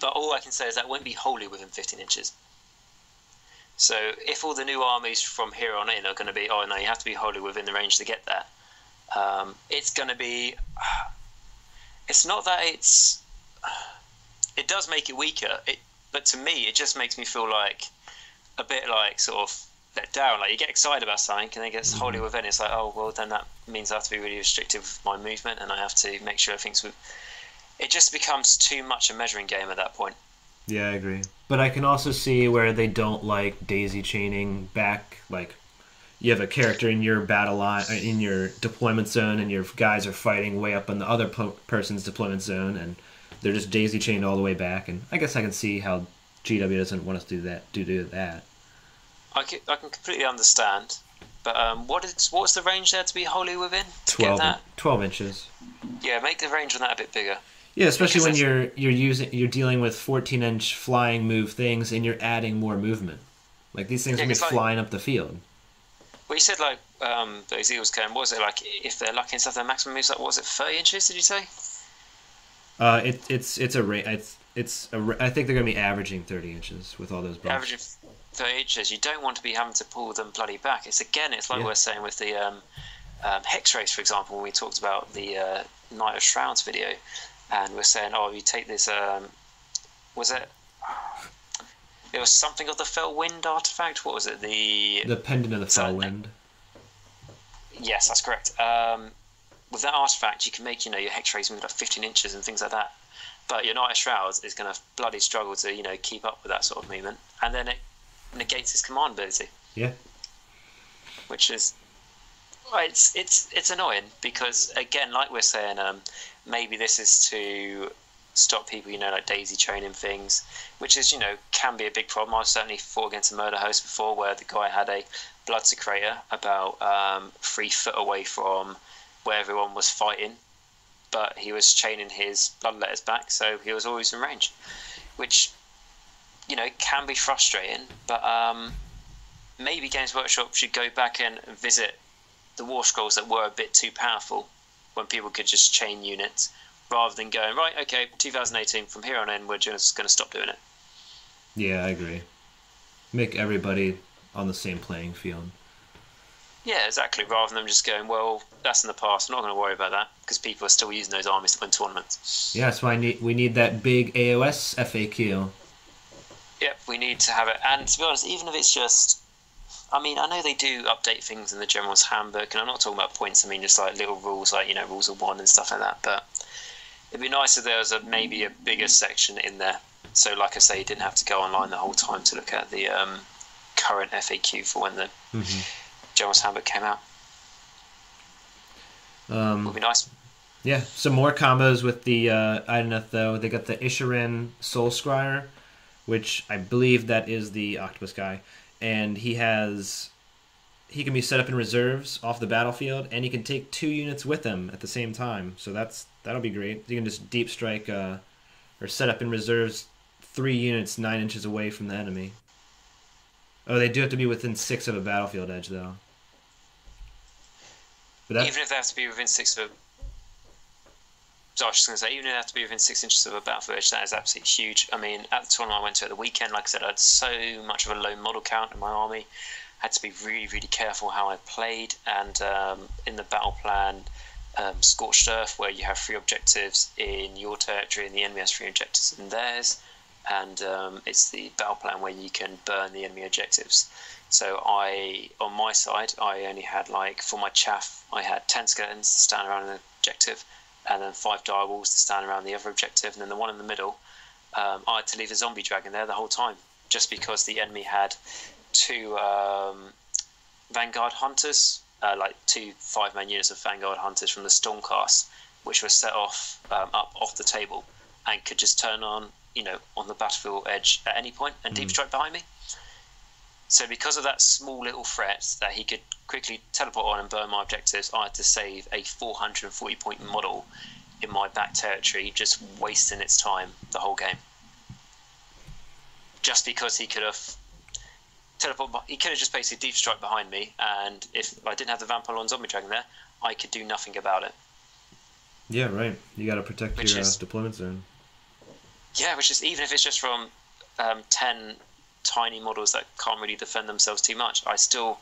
But all I can say is that won't be wholly within 15 inches. So if all the new armies from here on in are going to be, oh no, you have to be wholly within the range to get there, it's going to be... It's not that it's... It does make it weaker, but to me, it just makes me feel like a bit like sort of let down. Like you get excited about something, and then it gets wholly within. It's like, oh well, then that means I have to be really restrictive with my movement, and I have to make sure everything's with. It just becomes too much a measuring game at that point. Yeah, I agree. But I can also see where they don't like daisy chaining back. Like you have a character in your battle line, in your deployment zone, and your guys are fighting way up on the other person's deployment zone, and they're just daisy chained all the way back. And I guess I can see how GW doesn't want us to do that. I can completely understand, but what's the range there to be wholly within? 12 inches. Yeah, make the range on that a bit bigger. Yeah, especially when you're dealing with 14-inch flying move things, and you're adding more movement. Like these things are gonna be flying up the field. Well, you said like those eagles can. What was it like if they're lucky and stuff? Their maximum moves like what was it, 30 inches? Did you say? It's a rate. I think they're gonna be averaging 30 inches with all those buffs. Averaging 30 inches. You don't want to be having to pull them bloody back. It's like we're saying with the hex race, for example, when we talked about the Night of Shrouds video, and we're saying, oh, you take this. Was it? It was something of the Fell Wind artifact. What was it? The Pendant of the Fell Wind. Yes, that's correct. With that artifact, you can make your hex rays move like 15 inches and things like that. But your Night of Shrouds is going to bloody struggle to keep up with that sort of movement, and then it negates his command ability. Yeah. Which is, it's annoying because again, like we're saying, maybe this is to stop people, like daisy training things, which is can be a big problem. I've certainly fought against a murder host before where the guy had a blood secretor about 3 foot away from where everyone was fighting, but he was chaining his bloodletters back, so he was always in range, which can be frustrating. But maybe Games Workshop should go back and visit the war scrolls that were a bit too powerful when people could just chain units, rather than going, right, okay, 2018, from here on in, we're just going to stop doing it. Yeah, I agree. Make everybody on the same playing field. Yeah, exactly. Rather than them just going, well, that's in the past, I'm not going to worry about that, because people are still using those armies to win tournaments. Yeah, that's why we need that big AOS FAQ. Yep, we need to have it. And to be honest, even if it's just... I mean, I know they do update things in the General's Handbook, and I'm not talking about points, I mean just like little rules, like, rules of one and stuff like that, but it'd be nice if there was maybe a bigger section in there. So, like I say, you didn't have to go online the whole time to look at the current FAQ for when the General's Handbook came out. Would be nice. Yeah, some more combos with the Idoneth, though. They got the Isharin Soul Scryer, which I believe that is the octopus guy, and he can be set up in reserves off the battlefield, and he can take 2 units with him at the same time. So that'll be great. You can just deep strike or set up in reserves 3 units 9 inches away from the enemy. Oh, they do have to be within 6 of a battlefield edge, though. But even if they have to be within 6 of a... So I was just going to say, even if they have to be within 6 inches of a battlefield edge, that is absolutely huge. I mean, at the tournament I went to at the weekend, like I said, I had so much of a low model count in my army. I had to be really, really careful how I played. And in the battle plan, Scorched Earth, where you have 3 objectives in your territory and the enemy has 3 objectives in theirs, and it's the battle plan where you can burn the enemy objectives. So on my side, I only had, like, for my chaff, I had 10 skeletons to stand around an objective, and then 5 dire wolves to stand around the other objective, and then the one in the middle, I had to leave a zombie dragon there the whole time, just because the enemy had 2 Vanguard hunters, like 2 5-man units of Vanguard hunters from the Stormcast, which were set off up off the table and could just turn on, on the battlefield edge at any point and deep strike behind me. So because of that small little threat that he could quickly teleport on and burn my objectives, I had to save a 440-point model in my back territory, just wasting its time the whole game. Just because he could have just basically deep strike behind me, and if I didn't have the Vampire Lawn Zombie Dragon there, I could do nothing about it. Yeah, right. You got to protect your deployment zone. Yeah, which is, even if it's just from 10 tiny models that can't really defend themselves too much, I still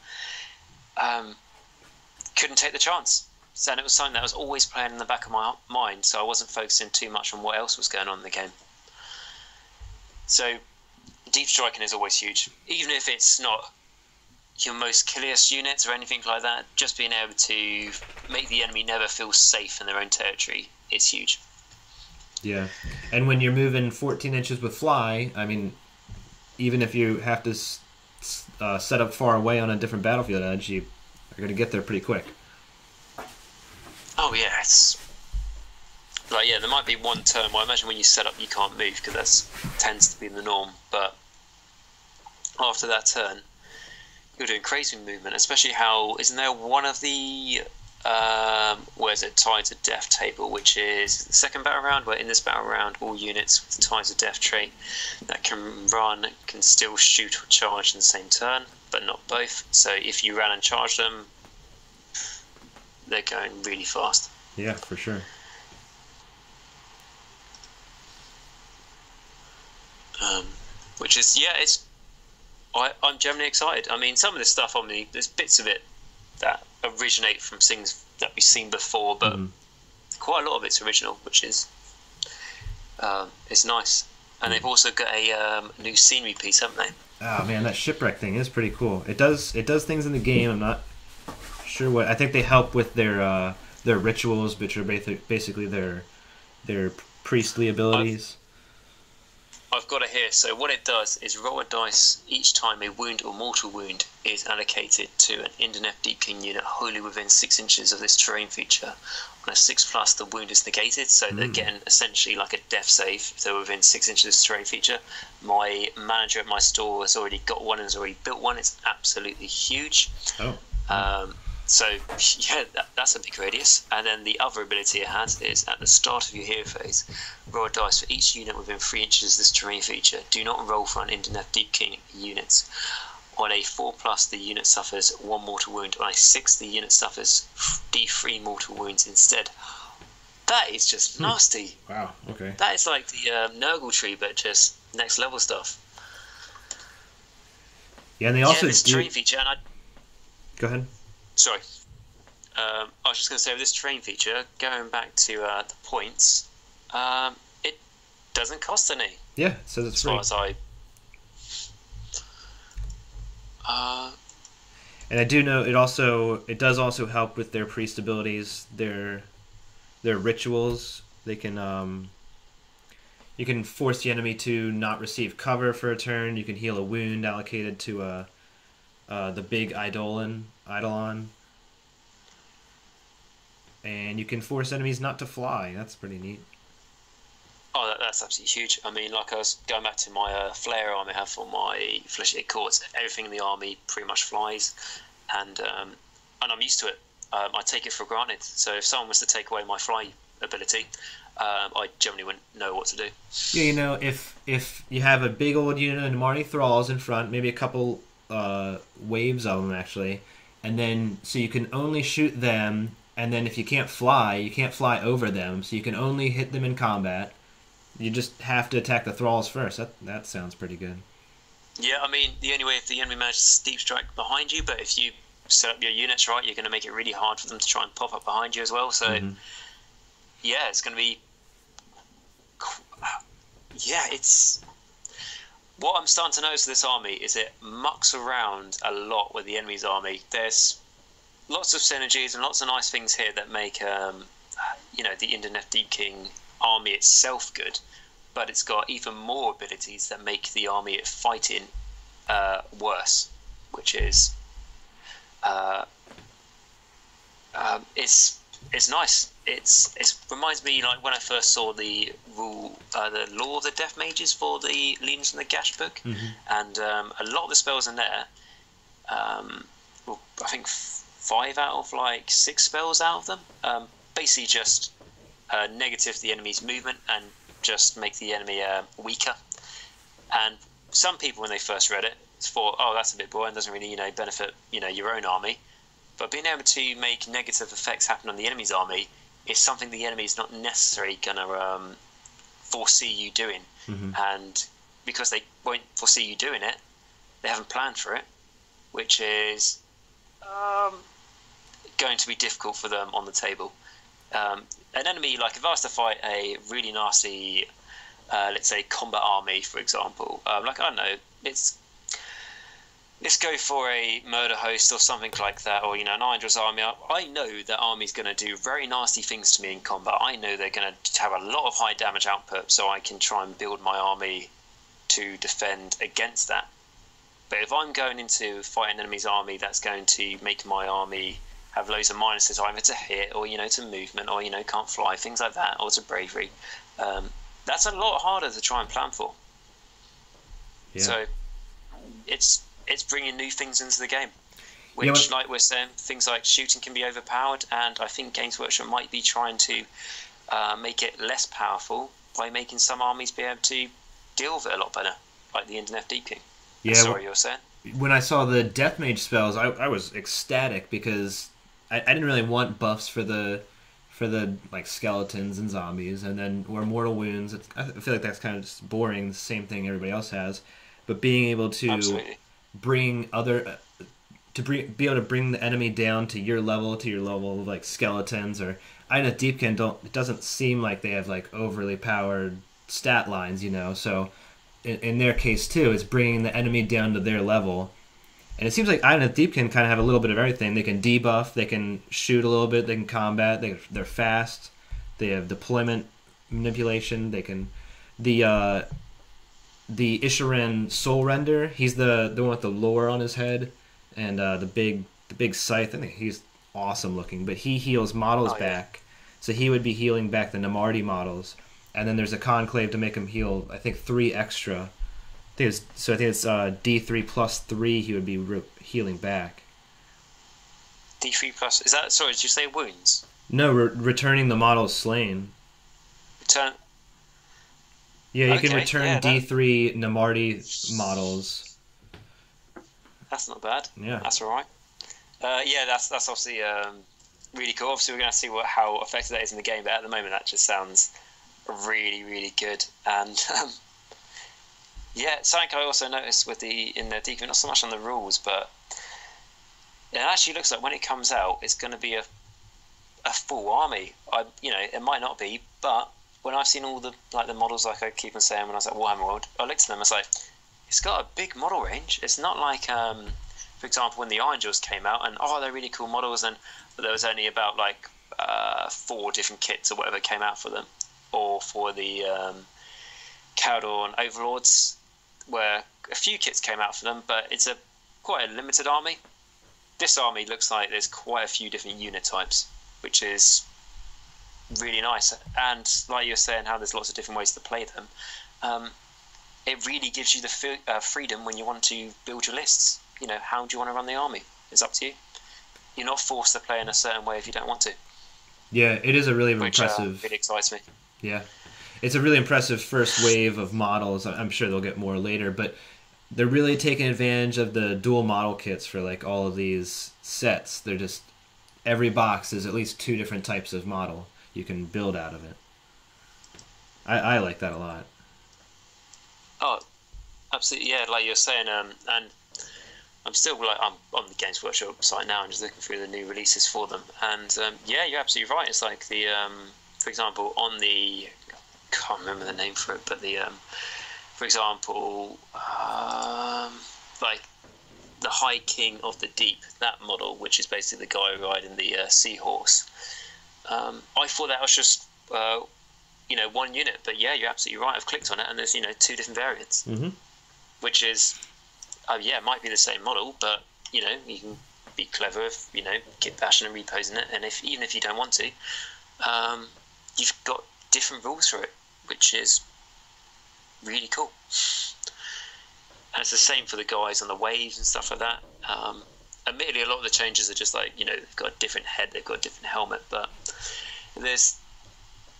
couldn't take the chance. So, and it was something that was always playing in the back of my mind, so I wasn't focusing too much on what else was going on in the game. So deep striking is always huge, even if it's not your most killiest units or anything like that. Just being able to make the enemy never feel safe in their own territory is huge. Yeah, and when you're moving 14 inches with fly, I mean, even if you have to set up far away on a different battlefield edge, you are going to get there pretty quick. Oh yeah, it's like, yeah, there might be one turn where I imagine when you set up you can't move, because that tends to be the norm, but after that turn you're doing crazy movement, especially how, isn't there one of the where's it, Tides of Death table, which is the second battle round, where in this battle round all units with the Tides of Death trait that can run can still shoot or charge in the same turn, but not both. So if you ran and charged them, they're going really fast. Yeah, for sure. Which is, yeah, I'm generally excited. I mean, some of this stuff there's bits of it that originate from things that we've seen before, but quite a lot of it's original, which is nice. And they've also got a new scenery piece, haven't they? Oh man, that shipwreck thing is pretty cool. It does things in the game. I'm not sure what. I think they help with their rituals, which are basically their priestly abilities. I've got it here. So what it does is roll a dice each time a wound or mortal wound is allocated to an Idoneth Deepkin unit wholly within 6 inches of this terrain feature. On a 6+, the wound is negated, so they're getting essentially like a death save if they're within 6 inches of this terrain feature. My manager at my store has already got one and has already built one. It's absolutely huge. So, yeah, that's a big radius. And then the other ability it has is, at the start of your hero phase, roll a dice for each unit within 3 inches of this terrain feature. Do not roll for an Idoneth Deepkin units. On a 4+, the unit suffers 1 mortal wound. On a 6, the unit suffers D3 mortal wounds instead. That is just nasty. Wow, okay. That is like the Nurgle tree, but just next level stuff. Yeah, and they also this terrain feature, and Go ahead. Sorry. I was just going to say, with this terrain feature, going back to the points, it doesn't cost any. Yeah, it says it's free. As far as and I do know it does also help with their priest abilities, their rituals. They can you can force the enemy to not receive cover for a turn. You can heal a wound allocated to the big Eidolon, and you can force enemies not to fly. That's pretty neat. Oh, that's absolutely huge. I mean, like, I was going back to my flare army I have for my Fleshy Courts. Everything in the army pretty much flies, and I'm used to it. I take it for granted. So if someone was to take away my fly ability, I generally wouldn't know what to do. Yeah, if you have a big old unit of Marnie Thralls in front, maybe a couple waves of them actually, and then so you can only shoot them, and then if you can't fly over them, so you can only hit them in combat. You just have to attack the Thralls first. That sounds pretty good. Yeah, I mean, the only way, if the enemy manages to deep strike behind you, but if you set up your units right, you're going to make it really hard for them to try and pop up behind you as well. So yeah, it's going to be, yeah, it's what I'm starting to notice with this army is it mucks around a lot with the enemy's army. There's lots of synergies and lots of nice things here that make the Idoneth Deepkin army itself good, but it's got even more abilities that make the army it fighting worse, which is it's nice. It reminds me like when I first saw the Law of the Death Mages for the Legions and Nagash book, and a lot of the spells in there, I think 5 out of like 6 spells out of them, basically just negative the enemy's movement and just make the enemy weaker. And some people, when they first read it, thought, "Oh, that's a bit boring. Doesn't really, benefit, your own army." But being able to make negative effects happen on the enemy's army is something the enemy is not necessarily going to foresee you doing. And because they won't foresee you doing it, they haven't planned for it, which is going to be difficult for them on the table. An enemy, like if I was to fight a really nasty, let's say, combat army, for example, like, I don't know, let's go for a murder host or something like that, or, an Ironjaw's army. I know that army's going to do very nasty things to me in combat. I know they're going to have a lot of high damage output, so I can try and build my army to defend against that. But if I'm going into fighting an enemy's army that's going to make my army have loads of minuses, either to hit or, to movement, or, can't fly, things like that, or to bravery, that's a lot harder to try and plan for. Yeah. So it's bringing new things into the game, which, like we're saying, things like shooting can be overpowered, and I think Games Workshop might be trying to make it less powerful by making some armies be able to deal with it a lot better, like the Idoneth Deepkin. Yeah, sorry, you were saying? When I saw the Death Mage spells, I was ecstatic because I didn't really want buffs for the like skeletons and zombies, and then or mortal wounds. I feel like that's kind of just boring, the same thing everybody else has. But being able to be able to bring the enemy down to your level of like skeletons or Idoneth Deepkin, it doesn't seem like they have like overly powered stat lines, So in their case too, it's bringing the enemy down to their level. And it seems like Idoneth Deepkin kind of have a little bit of everything. They can debuff, they can shoot a little bit, they can combat, they're fast, they have deployment manipulation, they can the Isharan Soul Render, he's the one with the lore on his head, and the big scythe. I think he's awesome looking, but he heals models back, so he would be healing back the Namardi models, and then there's a conclave to make him heal, I think 3 extra. I think it's D3 plus 3 he would be healing back. D3 plus, is that, sorry, did you say wounds? No, returning the models slain. Yeah, you can return D3 Namardi models. That's not bad. Yeah, that's all right. That's obviously really cool. Obviously, we're going to see how effective that is in the game, but at the moment, that just sounds really, really good. And something I also noticed in the Deepkin, not so much on the rules, but it actually looks like when it comes out, it's going to be a full army. It might not be, but when I've seen all the models, like I keep on saying, when I was at Warhammer World, I looked at them, I was like, it's got a big model range. It's not like, for example, when the Ironjaw's came out, and they're really cool models, but there was only about 4 different kits or whatever came out for them, or for the Caldor and Overlords, where a few kits came out for them, but it's quite a limited army. This army looks like there's quite a few different unit types, which is really nice. And like you were saying, how there's lots of different ways to play them, it really gives you the freedom when you want to build your lists. How do you want to run the army? It's up to you. You're not forced to play in a certain way if you don't want to. Yeah, it is a really impressive. Really excites me. Yeah, it's a really impressive first wave of models. I'm sure they'll get more later, but they're really taking advantage of the dual model kits for all of these sets. They're just every box is at least 2 different types of model you can build out of it. I like that a lot. Oh, absolutely, yeah. Like you're saying, and I'm still I'm on the Games Workshop site now and just looking through the new releases for them. And you're absolutely right. It's like the, for example, on the, I can't remember the name for it, but the for example, like the High King of the Deep, that model, which is basically the guy riding the seahorse. I thought that was just one unit, but yeah, you're absolutely right. I've clicked on it, and there's 2 different variants, which is it might be the same model, but you can be clever if kit bashing and reposing it, and even if you don't want to, you've got different rules for it, which is really cool. And it's the same for the guys on the waves and stuff like that. Admittedly, a lot of the changes are just like, they've got a different head, they've got a different helmet, but there's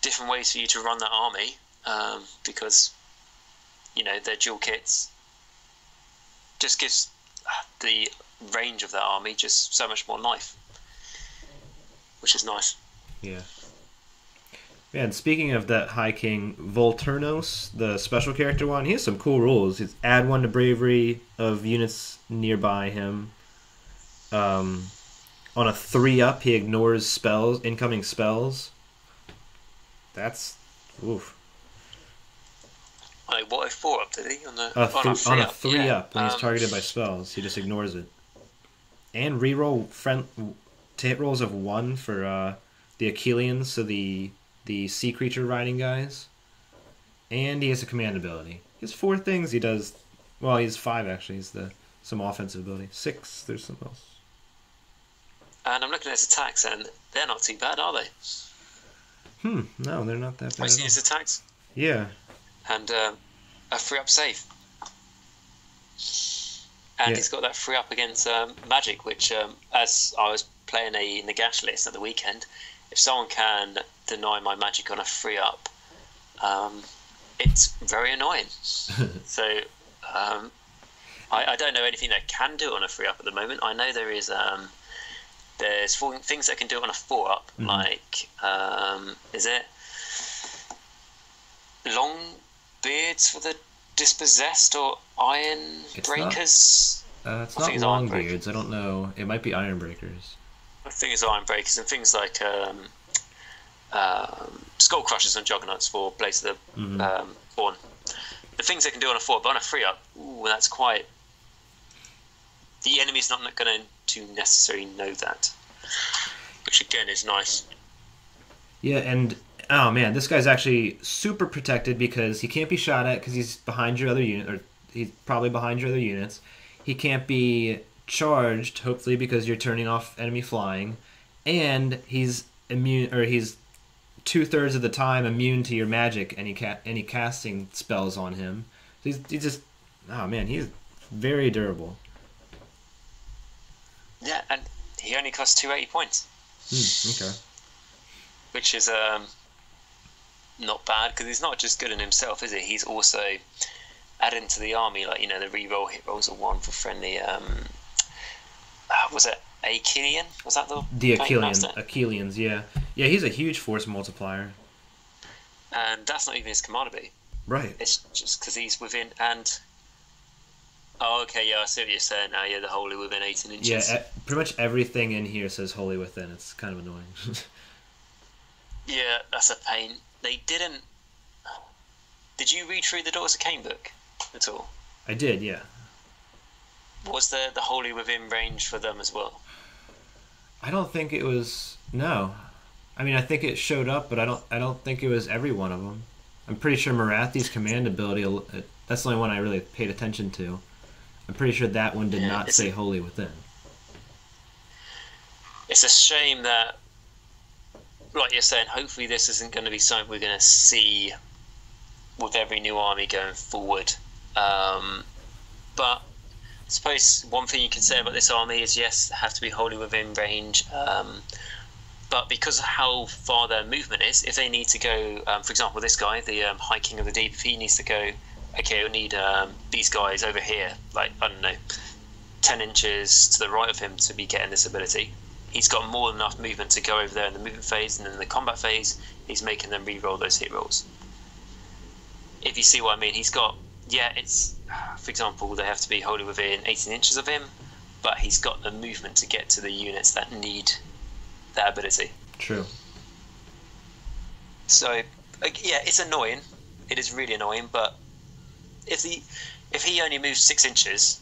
different ways for you to run that army, because, their dual kits just gives the range of that army just so much more life, which is nice. Yeah. Yeah, and speaking of that High King, Volturnos, the special character one, he has some cool rules. He's add 1 to bravery of units nearby him. On a 3-up, he ignores spells, incoming spells. That's oof. Like what, a 4-up did he? On a 3-up, when he's targeted by spells, he just ignores it. And reroll to hit rolls of 1 for the Achilleans, so the sea creature riding guys. And he has a command ability. He has 4 things he does. Well, he has 5 actually. He's some offensive ability. 6, there's something else. And I'm looking at his attacks, and they're not too bad, are they? No, they're not that bad. Have you seen his attacks? Yeah. And a 3-up save. And he's got that 3-up against magic, which, as I was playing a Nagash list at the weekend, if someone can deny my magic on a 3-up, it's very annoying. So I don't know anything that can do it on a 3-up at the moment. I know there's things that can do it on a 4-up, like is it long beards for the dispossessed or iron breakers? It's not long beards. I don't know. It might be iron breakers. I think it's iron breakers and things like skull crushers and juggernauts for Blaze of the Born. The things they can do on a 4, but on a 3-up, that's quite. The enemy's not going to necessarily know that, which again is nice. Yeah, and oh man, this guy's actually super protected because he can't be shot at because he's behind your other unit, or he's probably behind your other units. He can't be charged, hopefully, because you're turning off enemy flying, and he's immune, or he's 2/3 of the time immune to your magic, any casting spells on him. So he's just, oh man, he's very durable. Yeah, and he only costs 280 points. Okay. Which is not bad, because he's not just good in himself, is he? He's also adding to the army, like, the reroll hit rolls of 1 for friendly. Was it Achillean? Was that the Achilleans? Yeah. He's a huge force multiplier. And that's not even his command ability. Right. It's just because he's within and. Oh, okay, yeah, I see what you're saying now. Yeah, the holy within 18 inches. Yeah, pretty much everything in here says holy within. It's kind of annoying. Yeah, that's a pain. They didn't. Did you read through the Daughters of Cain book at all? I did, yeah. Was the holy within range for them as well? I don't think it was. No, I mean I think it showed up, but I don't think it was every one of them. I'm pretty sure Marathi's command ability. That's the only one I really paid attention to. I'm pretty sure that one did not say holy within. It's a shame that, like you're saying, hopefully this isn't going to be something we're going to see with every new army going forward. But I suppose one thing you can say about this army is, yes, they have to be wholly within range. But because of how far their movement is, if they need to go, for example, this guy, the High King of the Deep, if he needs to go, okay, we'll need these guys over here, like, I don't know, 10 inches to the right of him to be getting this ability. He's got more than enough movement to go over there in the movement phase, and then in the combat phase, he's making them re-roll those hit rolls. If you see what I mean, he's got, it's, for example, they have to be wholly within 18 inches of him, but he's got the movement to get to the units that need that ability. True. So, yeah, it's annoying. It is really annoying, but if he only moves 6 inches,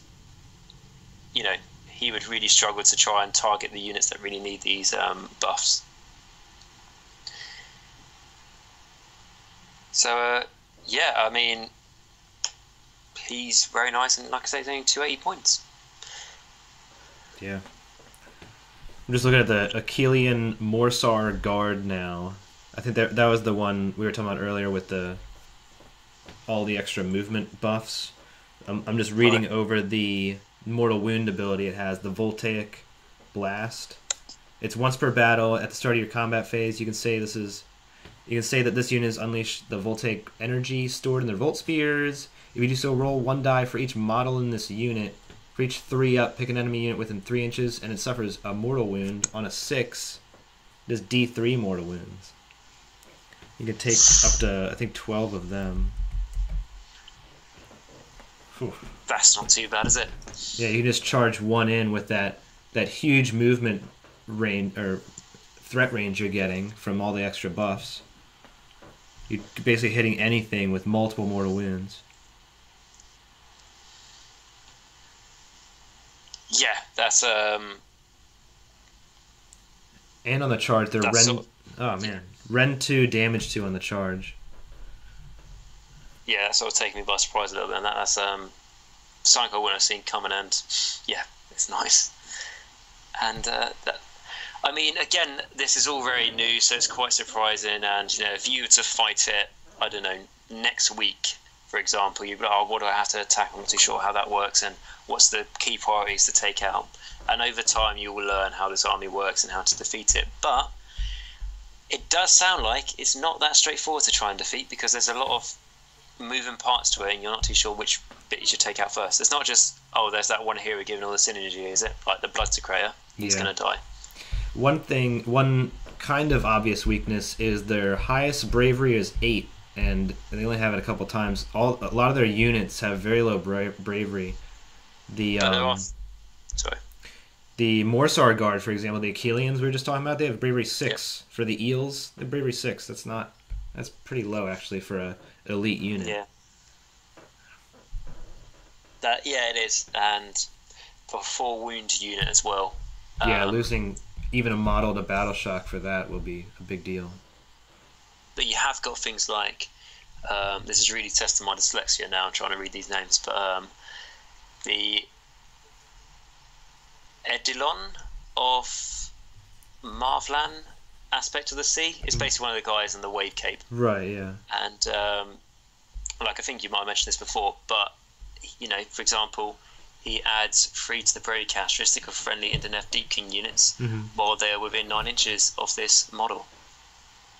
you know, he would really struggle to try and target the units that really need these buffs. So yeah, I mean, he's very nice, and like I say, he's only 280 points. Yeah. I'm just looking at the Achillean Morsar Guard now. I think that was the one we were talking about earlier with all the extra movement buffs. I'm just reading over the mortal wound ability it has, the Voltaic Blast. It's once per battle at the start of your combat phase. You can say that this unit has unleashed the Voltaic energy stored in their Volt Spears. If you do so, roll 1 die for each model in this unit. For each 3 up, pick an enemy unit within 3 inches, and it suffers a mortal wound. On a 6, it does D3 mortal wounds. You can take up to, I think, 12 of them. Whew. That's not too bad, is it? Yeah, you can just charge 1 in with that huge movement range or threat range you're getting from all the extra buffs. You're basically hitting anything with multiple mortal wounds. Yeah, that's And on the charge, they're Ren 2, damage 2 on the charge. Yeah, that's sort of taking me by surprise a little bit, and that's something I wouldn't have seen coming, and yeah, it's nice. And I mean, again, this is all very new, so it's quite surprising. And you know, if you were to fight it, I don't know, next week, for example, you'd be like, oh, what do I have to attack? I'm not too sure how that works, and what's the key priorities to take out. And over time, you will learn how this army works and how to defeat it. But it does sound like it's not that straightforward to try and defeat, because there's a lot of moving parts to it, and you're not too sure which bit you should take out first. It's not just, oh, there's that one hero giving all the synergy, is it? Like the Blood Secretor, he's going to die. One kind of obvious weakness is their highest bravery is 8, and they only have it a couple times. A lot of their units have very low bravery. The Morsar Guard, for example, the Achilleans we were just talking about, they have bravery 6. Yep. For the eels, they have bravery 6. That's pretty low actually for a elite unit. Yeah. It is, and for a 4 wound unit as well. Yeah, losing even a model to Battle Shock for that will be a big deal. But you have got things like, this is really testing my dyslexia now, I'm trying to read these names, but the Edilon of Marvlan aspect of the sea is basically one of the guys in the wave cape. Right, yeah. And like I think you might have mentioned this before, but you know, for example, he adds 3 to the bravery characteristic of friendly Idoneth Deepkin units while they're within 9 inches of this model.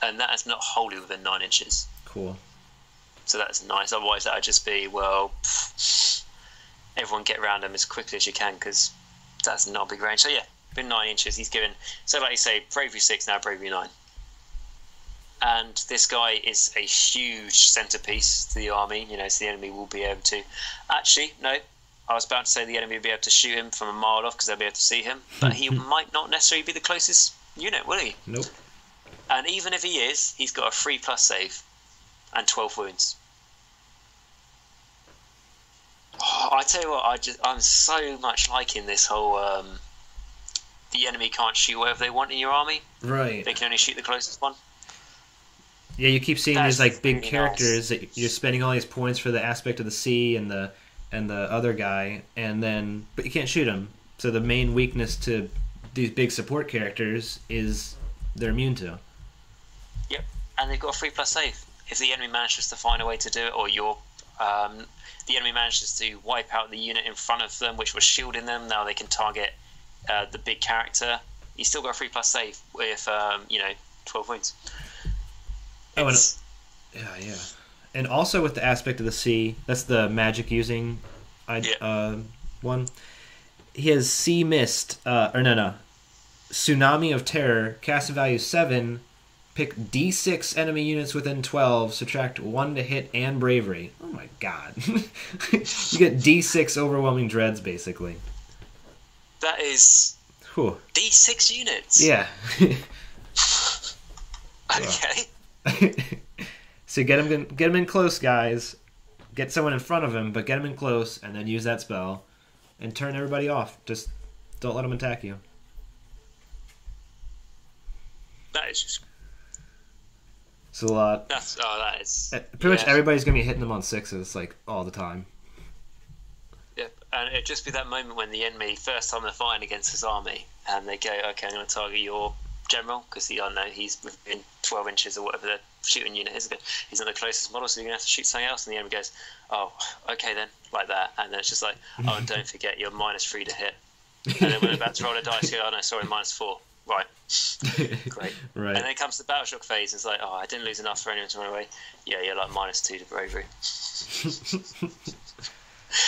And that is not wholly within 9 inches. Cool. So that's nice. Otherwise, that would just be, well, everyone get around him as quickly as you can, because that's not a big range. So yeah, within 9 inches, he's given. So like you say, bravery 6, now bravery 9. And this guy is a huge centerpiece to the army. You know, so the enemy will be able to. Actually, no. I was about to say the enemy will be able to shoot him from a mile off because they'll be able to see him, but he might not necessarily be the closest unit, will he? Nope. And even if he is, he's got a 3+ save and 12 wounds. Oh, I tell you what, I'm so much liking this whole the enemy can't shoot whatever they want in your army. Right. They can only shoot the closest one. Yeah, you keep seeing these like big really characters that you're spending all these points for the aspect of the sea and the other guy, but you can't shoot them. So the main weakness to these big support characters is they're immune to. Yep, and they've got a 3+ save. If the enemy manages to find a way to do it, or the enemy manages to wipe out the unit in front of them, which was shielding them, now they can target the big character. He's still got a 3+ save with 12 wounds. Yeah. And also with the aspect of the sea, that's the magic using one. He has Sea Mist, Tsunami of Terror, cast value 7, pick D6 enemy units within 12, subtract 1 to hit and bravery. Oh my god. You get D6 overwhelming dreads, basically. That is D6 units? Yeah. Okay. So get him in close, guys. get someone in front of him, but get him in close, and then use that spell, and turn everybody off. Just don't let them attack you. That is just... It's a lot. That is... Pretty much everybody's going to be hitting them on 6s, like, all the time. Yep, and it'd just be that moment when the enemy, first time they're fighting against his army, and they go, okay, I'm going to target your general, because I know he's within 12 inches or whatever the shooting unit is. He's not the closest model, so you're going to have to shoot something else, and the enemy goes, oh, okay then, like that, and then it's just like, oh, and don't forget, you're -3 to hit. And then when they're about to roll a dice, you go, oh no, sorry, -4. Right. Great. Right. And then it comes to the battle shock phase, and it's like, oh, I didn't lose enough for anyone to run away. Yeah, you're like -2 to bravery.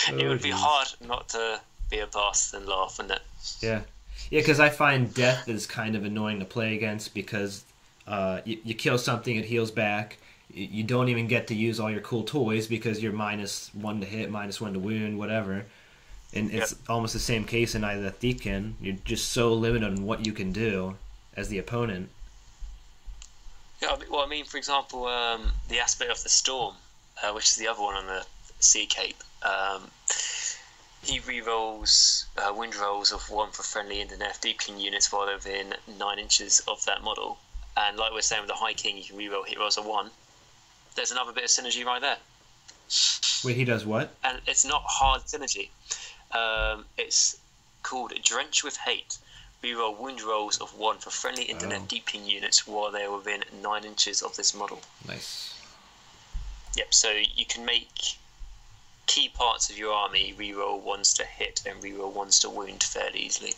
It would be hard not to be a boss and laugh, wouldn't it? Yeah. Yeah, because I find death is kind of annoying to play against because you kill something, it heals back. You don't even get to use all your cool toys because you're -1 to hit, -1 to wound, whatever. And it's almost the same case in Idoneth Deepkin. You're just so limited on what you can do as the opponent. Yeah, well, I mean, for example, the aspect of the storm, which is the other one on the Sea Cape, he rerolls wind rolls of 1 for friendly Idoneth Deepkin units while they're within 9 inches of that model. And like we're saying with the High King, you can reroll hit rolls of 1. There's another bit of synergy right there. Wait, he does what? And it's not hard synergy. It's called Drench with Hate. Reroll wound rolls of 1 for friendly Idoneth Deepkin units while they are within 9 inches of this model. Nice. Yep, so you can make key parts of your army reroll 1s to hit and reroll 1s to wound fairly easily.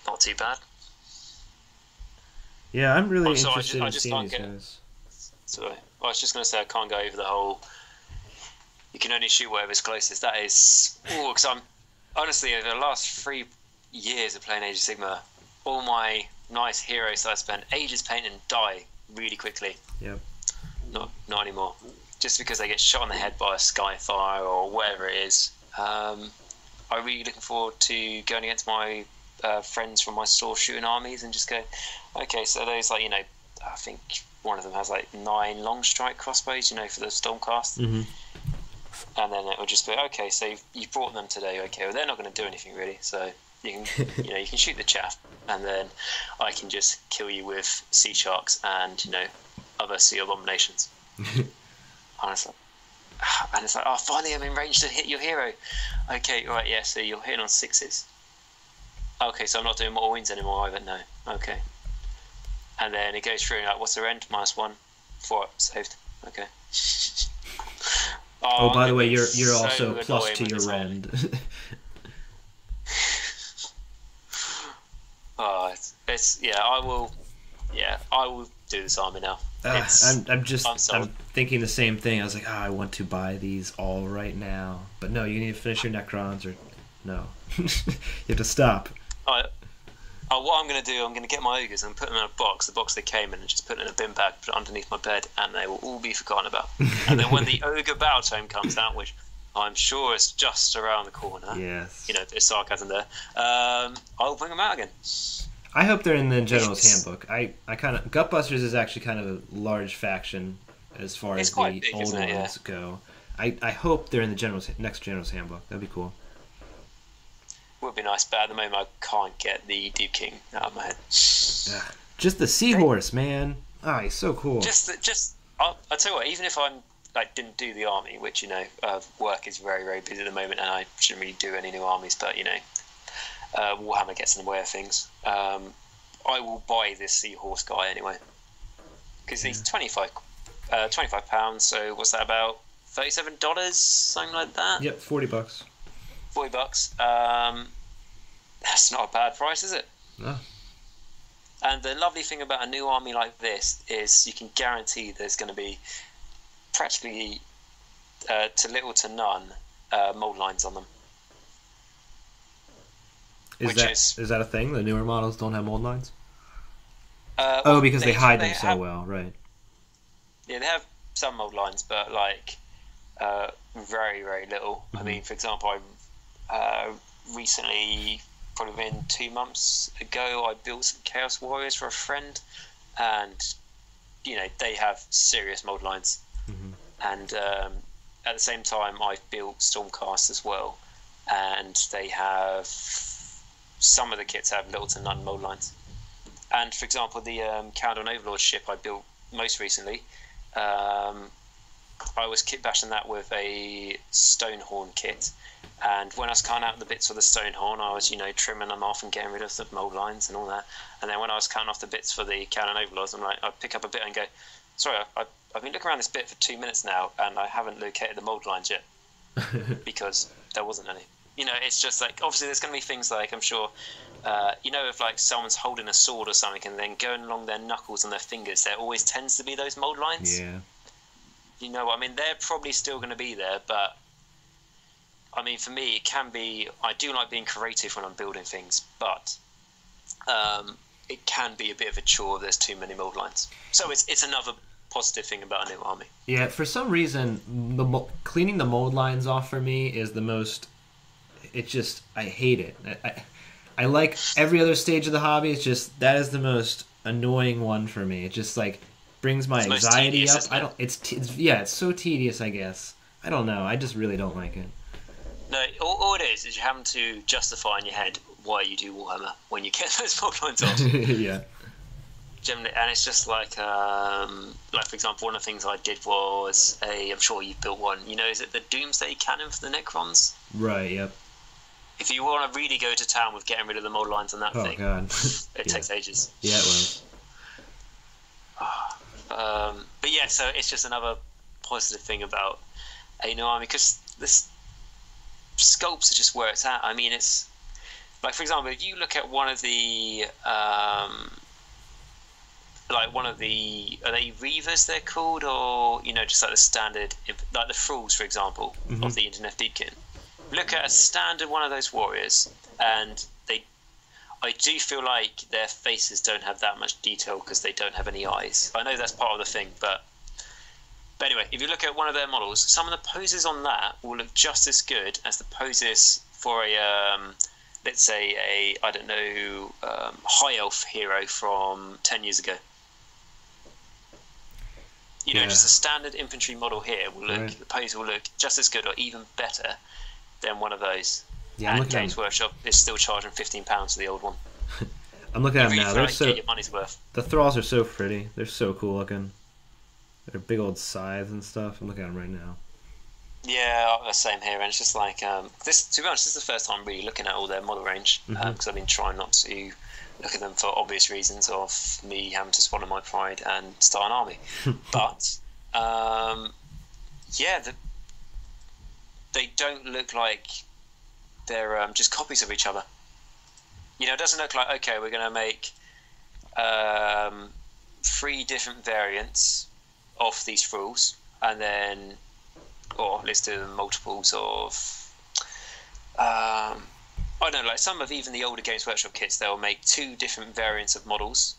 Not too bad. Yeah, I'm really interested in seeing these guys. Sorry, I was just going to say I can't go over the whole... You can only shoot whatever's closest. That is... Oh, because I'm... Honestly, over the last 3 years of playing Age of Sigmar, all my nice heroes that I spent ages painting die really quickly. Yep. Not anymore. Just because they get shot on the head by a Skyfire or whatever it is. I'm really looking forward to going against my friends from my store shooting armies and just go, okay, so those, like, you know, I think one of them has like 9 long strike crossbows, you know, for the Stormcast. Mm-hmm. And then it will just be, okay, so you brought them today, okay, well, they're not going to do anything really, so you can, you know, you can shoot the chaff, and then I can just kill you with sea sharks and, you know, other sea abominations. Honestly. And it's like, oh, finally I'm in range to hit your hero. Okay, right, yeah, so you're hitting on 6s. Okay, so I'm not doing mortal wounds anymore either, no. Okay. And then it goes through, like, what's their end? -1. 4 up, saved. Okay. Oh, by the way, you're so also plus to your rend. Oh, it's I will do this army now. I'm thinking the same thing. I was like, I want to buy these all right now, but no, you need to finish your Necrons, or no, you have to stop. What I'm going to do, I'm going to get my ogres and put them in a box, the box they came in, and just put it in a bin bag, put it underneath my bed, and they will all be forgotten about. And then when the ogre battle tome comes out, which I'm sure is just around the corner, yes, you know, there's sarcasm there, I'll bring them out again. I hope they're in the General's Handbook. I kind of... Gutbusters is actually kind of a large faction as far as the big, old ones go. I hope they're in the next General's Handbook. That'd be cool. Would be nice, but at the moment I can't get the Deep King out of my head. Just the seahorse, man. He's so cool. I'll tell you what, even if I'm didn't do the army, which, you know, work is very, very busy at the moment, and I shouldn't really do any new armies, but, you know, Warhammer gets in the way of things. I will buy this seahorse guy anyway, because he's £25, so what's that, about $37, something like that? Yep, $40. $40. That's not a bad price, is it? No. And the lovely thing about a new army like this is you can guarantee there's going to be practically to little to none mold lines on them. Is that a thing? The newer models don't have mold lines? Well, because they hide them so well, right? Yeah, they have some mold lines, but very, very little. Mm-hmm. I mean, for example, I recently, probably within 2 months ago, I built some Chaos Warriors for a friend, and they have serious mold lines. Mm-hmm. And at the same time, I've built Stormcast as well, and they have some of the kits have little to none mold lines. And for example, the Caldon Overlord ship I built most recently, I was kit bashing that with a Stonehorn kit, and when I was cutting out the bits for the Stonehorn, I was trimming them off and getting rid of the mold lines and all that. And then when I was cutting off the bits for the Caldon Overlords, I'd pick up a bit and go, sorry, I've been looking around this bit for 2 minutes now, and I haven't located the mold lines yet because there wasn't any. It's just like, obviously there's going to be things like, I'm sure, if like someone's holding a sword or something and then going along their knuckles and their fingers, there always tends to be those mold lines. Yeah. You know what I mean? They're probably still going to be there, but I mean, for me, it can be. I do like being creative when I'm building things, but it can be a bit of a chore if there's too many mold lines. So it's another positive thing about a new army. Yeah, for some reason, cleaning the mold lines off for me is the most. I hate it. I like every other stage of the hobby. It's just that is the most annoying one for me. It just like brings my anxiety tedious, up. It's so tedious. I guess I don't know. I just really don't like it. No, all it is you're having to justify in your head why you do Warhammer when you get those mold lines off. Yeah. Generally, and it's just like for example, one of the things I did was I'm sure you've built one. Is it the Doomsday Cannon for the Necrons? Right. Yep. If you want to really go to town with getting rid of the mold lines on that thing, God. it takes ages. Yeah, it was. But yeah, so it's just another positive thing about a new army, because this sculpts are just where it's at. I mean, it's like, for example, if you look at one of the are they Reavers they're called, or just like the standard, like the Thralls, for example, of the Idoneth Deepkin. Look at a standard one of those warriors, and I do feel like their faces don't have that much detail because they don't have any eyes. I know that's part of the thing, but anyway, if you look at one of their models, some of the poses on that will look just as good as the poses for a let's say high elf hero from 10 years ago. Just a standard infantry model here will look, right. The pose will look just as good or even better than one of those. Yeah, and Games Workshop is still charging £15 for the old one. I'm looking at them now. They're get your money's worth. The thralls are so pretty. They're so cool looking. They're big old scythes and stuff. I'm looking at them right now. Yeah, the same here. And it's just like this. To be honest, this is the first time I'm really looking at all their model range, because I've been trying not to look at them for obvious reasons of me having to swallow my pride and start an army. But they don't look like they're just copies of each other. It doesn't look like, okay, we're going to make 3 different variants of these thralls, and then, or let's do multiples of I don't know, like some of even the older Games Workshop kits, they'll make 2 different variants of models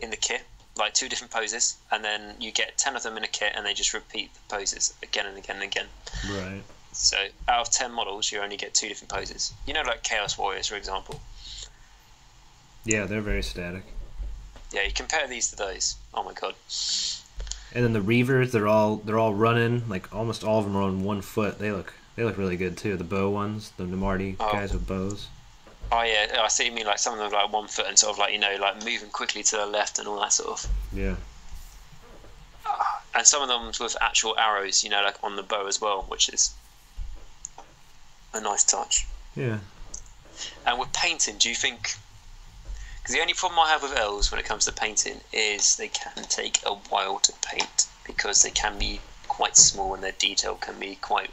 in the kit, like 2 different poses, and then you get 10 of them in a kit, and they just repeat the poses again and again and again. Right. So out of 10 models, you only get 2 different poses. Like Chaos Warriors, for example. Yeah, they're very static. Yeah, you compare these to those. Oh my god. And then the Reavers, they're all running, like almost all of them are on 1 foot. They look really good too. The bow ones, the Namarti guys with bows. Oh yeah, I see you mean, like some of them are like 1 foot and sort of like, like moving quickly to the left and all that sort of. Yeah. And some of them with actual arrows, like on the bow as well, which is a nice touch. Yeah. And with painting, do you think... Because the only problem I have with elves when it comes to painting is they can take a while to paint, because they can be quite small and their detail can be quite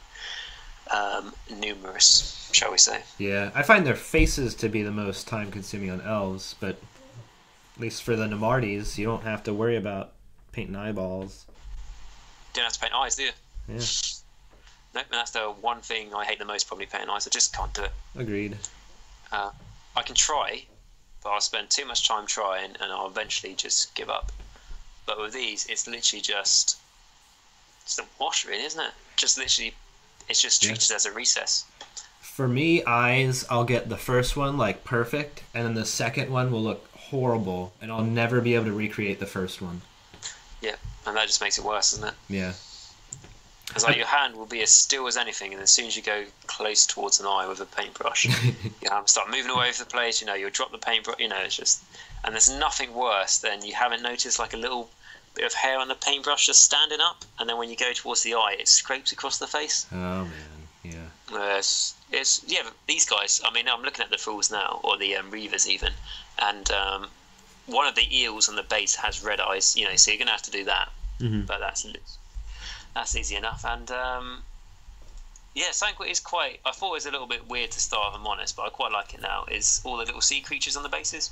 numerous, shall we say. Yeah, I find their faces to be the most time-consuming on elves, but at least for the Namartis, you don't have to worry about painting eyeballs. You don't have to paint eyes, do you? Yeah. Nope, and that's the one thing I hate the most, probably painting eyes. I just can't do it. Agreed. I can try, but I'll spend too much time trying and I'll eventually just give up. But with these, it's literally just a wash, really, isn't it? Just literally, it's just treated as a recess. For me, eyes, I'll get the first one like perfect, and then the second one will look horrible, and I'll never be able to recreate the first one. Yeah, and that just makes it worse, doesn't it? Yeah. It's like your hand will be as still as anything, and as soon as you go close towards an eye with a paintbrush, your hand will start moving all over the place. You'll drop the paintbrush. It's just, and there's nothing worse than you haven't noticed like a little bit of hair on the paintbrush just standing up, and then when you go towards the eye, it scrapes across the face. Oh man, yeah. But these guys. I mean, I'm looking at the fools now, or the reavers even, and one of the eels on the base has red eyes. So you're gonna have to do that. Mm-hmm. But that's easy enough. And something is quite. I thought it was a little bit weird to start, if I'm honest, but I quite like it now. Is all the little sea creatures on the bases.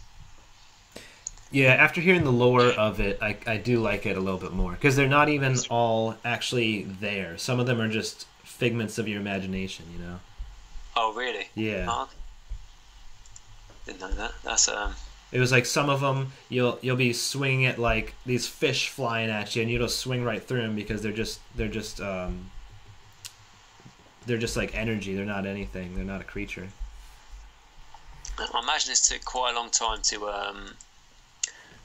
Yeah, after hearing the lore of it, I do like it a little bit more because they're not even all actually there. Some of them are just figments of your imagination. Oh really? Yeah. Oh, didn't know that. That's It was like some of them you'll be swinging at like these fish flying at you, and you'll swing right through them because they're just like energy. They're not anything. They're not a creature. I imagine this took quite a long time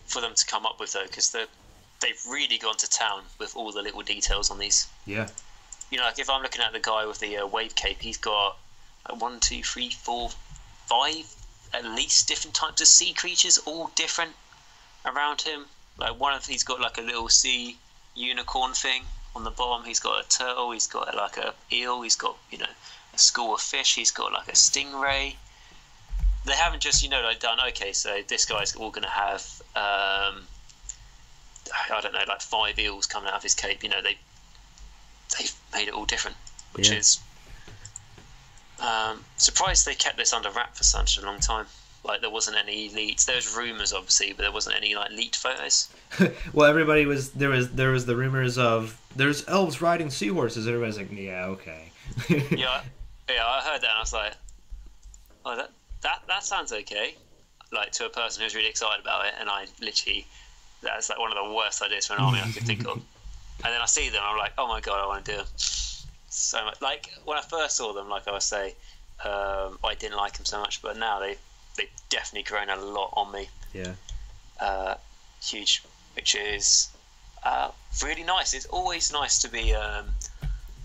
for them to come up with though, because they've really gone to town with all the little details on these. Yeah. Like if I'm looking at the guy with the wave cape, he's got 1, 2, 3, 4, 5 at least different types of sea creatures, all different around him. Like he's got like a little sea unicorn thing on the bottom. He's got a turtle. He's got like a eel. He's got a school of fish. He's got like a stingray. They haven't just done okay. So this guy's all going to have I don't know, like 5 eels coming out of his cape. They've made it all different, which is. Surprised they kept this under wrap for such a long time. Like there wasn't any leaks. There was rumours, obviously, but there wasn't any like leaked photos. Well, everybody was there was the rumors of there's elves riding seahorses. Everybody's like, yeah, okay. yeah, I heard that, and I was like, oh, that sounds okay. Like to a person who's really excited about it, and I literally, that's like one of the worst ideas for an army I could think of. And then I see them, I'm like, oh my god, I want to do them. So much. Like when I first saw them, like I was saying, I didn't like them so much, but now they've definitely grown a lot on me. Yeah. Huge, which is really nice. It's always nice to be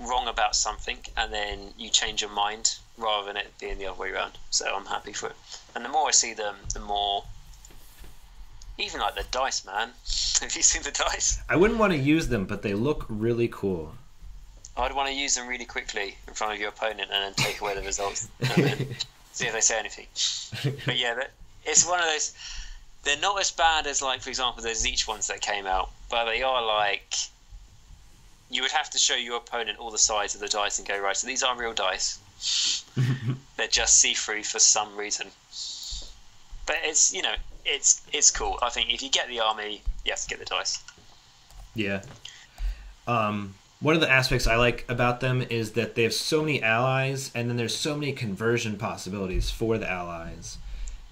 wrong about something and then you change your mind rather than it being the other way around. So I'm happy for it. And the more I see them, the more. Even like the dice, man. Have you seen the dice? I wouldn't want to use them, but they look really cool. I'd want to use them really quickly in front of your opponent and then take away the results and then see if they say anything. But yeah, it's one of those. They're not as bad as, like, for example, the Zeech ones that came out, but they are like. You would have to show your opponent all the sides of the dice and go, right, so these are real dice. They're just see-through for some reason. But it's it's cool. I think if you get the army, you have to get the dice. Yeah. One of the aspects I like about them is that they have so many allies, and then there's so many conversion possibilities for the allies.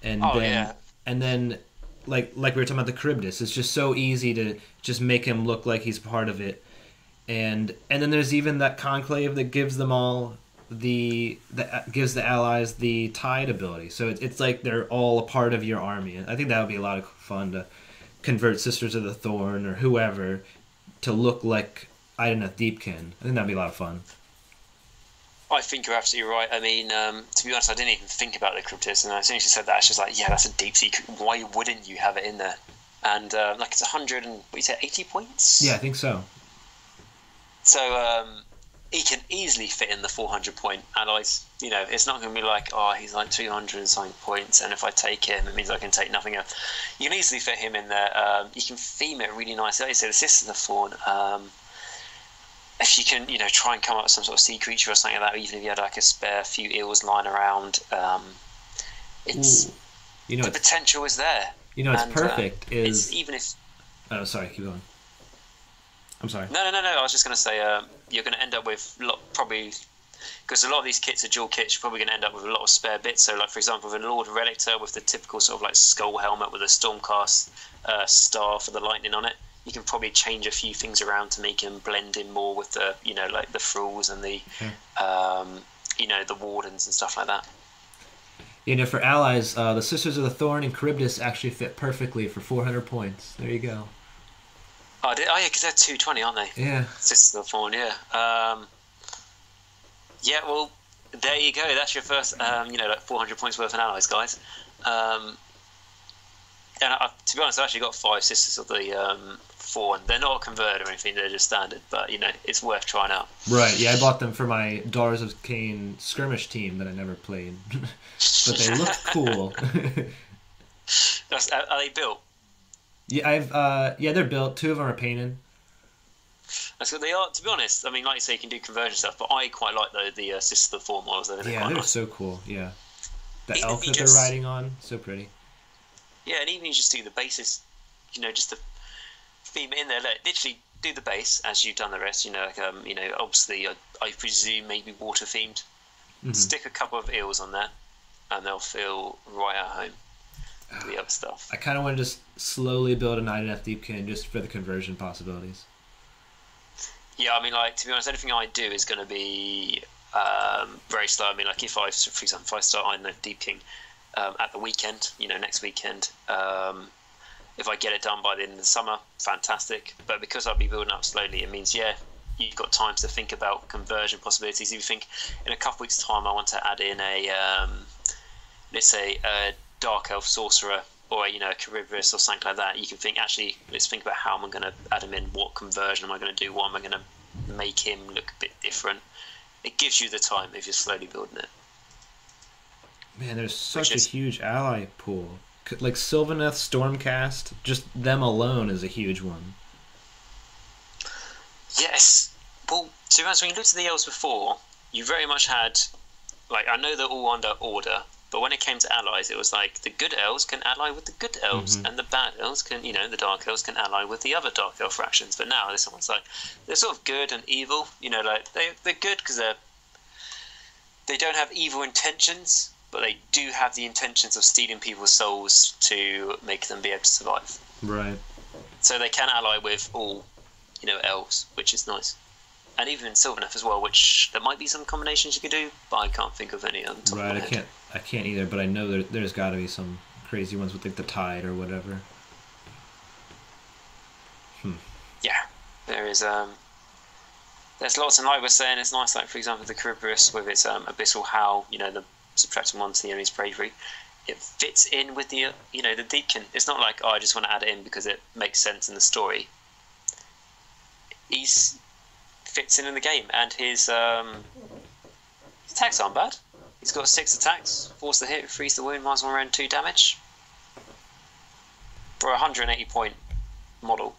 And then like we were talking about the Charybdis, it's just so easy to just make him look like he's part of it. And then there's even that conclave that gives them all gives the allies the tide ability. So it's like they're all a part of your army. And I think that would be a lot of fun to convert Sisters of the Thorn or whoever to look like Idoneth Deepkin. I think that'd be a lot of fun. I think you're absolutely right. I mean, to be honest, I didn't even think about the Charybdis, and as soon as you said that, it's just like, yeah, that's a deep sea. Why wouldn't you have it in there? And like it's 100 and what you said, 80 points. Yeah, I think so. So he can easily fit in the 400-point allies. It's not going to be like, oh, he's like 200 and something points, and if I take him, it means I can take nothing else. You can easily fit him in there. You can theme it really nicely. Like you said, the Sisters of the Thorn. If you can, try and come up with some sort of sea creature or something like that, or even if you had like a spare few eels lying around, the potential is there. It's perfect. It's even if. Oh, sorry. Keep going. I'm sorry. No. I was just going to say you're going to end up with probably because a lot of these kits are dual kits. You're probably going to end up with a lot of spare bits. So, like for example, with a Lord Relictor with the typical sort of like skull helmet with a Stormcast star for the lightning on it, you can probably change a few things around to make him blend in more with the like the thralls and the the wardens and stuff like that. For allies, the Sisters of the Thorn and Charybdis actually fit perfectly for 400 points. There you go. Oh yeah, because they're 220, aren't they? Yeah. Sisters of the Fawn, yeah. Yeah, well, there you go. That's your first, like 400 points worth of allies, guys. And to be honest, I've actually got 5 Sisters of the Fawn. They're not converted or anything; they're just standard. But it's worth trying out. Right. Yeah, I bought them for my Daughters of Cain skirmish team that I never played, but they look cool. Are they built? Yeah, they're built. 2 of them are painted. So they are. To be honest, I mean, like you say, you can do conversion stuff, but I quite like the Sisters of the Fawn models. I think Yeah, they're nice. so cool. Yeah, the Even elf that they're riding on, so pretty. Yeah, and even you just do the bases, just to theme it in there. Literally do the base as you've done the rest. Obviously, I presume maybe water themed. Mm-hmm. Stick a couple of eels on there, and they'll feel right at home. The other stuff. I kind of want to just slowly build an Idoneth Deepkin just for the conversion possibilities. Yeah, I mean, to be honest, anything I do is going to be very slow. I mean, if I, for example, if I start Idoneth Deepkin at the weekend, next weekend, if I get it done by the end of the summer, fantastic. But because I'll be building up slowly, it means, you've got time to think about conversion possibilities. If you think in a couple weeks' time, I want to add in let's say, a Dark Elf Sorcerer or a Charybdis or something like that, you can think, actually, let's think about how I'm going to add him in, what conversion am I going to do, what am I going to make him look a bit different. It gives you the time if you're slowly building it. Man, there's such a huge ally pool. Like Sylvaneth, Stormcast, just them alone is a huge one. Yes. Well, to be honest, when you looked at the elves before, you very much had, I know they're all under order, but when it came to allies, it was like the good elves can ally with the good elves, and the bad elves can, the dark elves can ally with the other dark elf fractions. But now this one's they're sort of good and evil. They're good because they don't have evil intentions, but they do have the intentions of stealing people's souls to make them be able to survive. Right. So they can ally with all, elves, which is nice. And even in Sylvaneth as well, which there might be some combinations you could do, but I can't think of any on top of my head. I can't either, but I know there's got to be some crazy ones with the tide or whatever. Yeah, there is. There's lots, and like we're saying, it's nice. For example, the Charybdis with its abyssal howl, the subtracting 1 to the enemy's bravery. It fits in with the the Deepkin. It's not like, I just want to add it in because it makes sense in the story. Fits in the game, and his attacks aren't bad. He's got 6 attacks, force the hit, freeze the wound, minus 1 around 2 damage. For a 180 point model.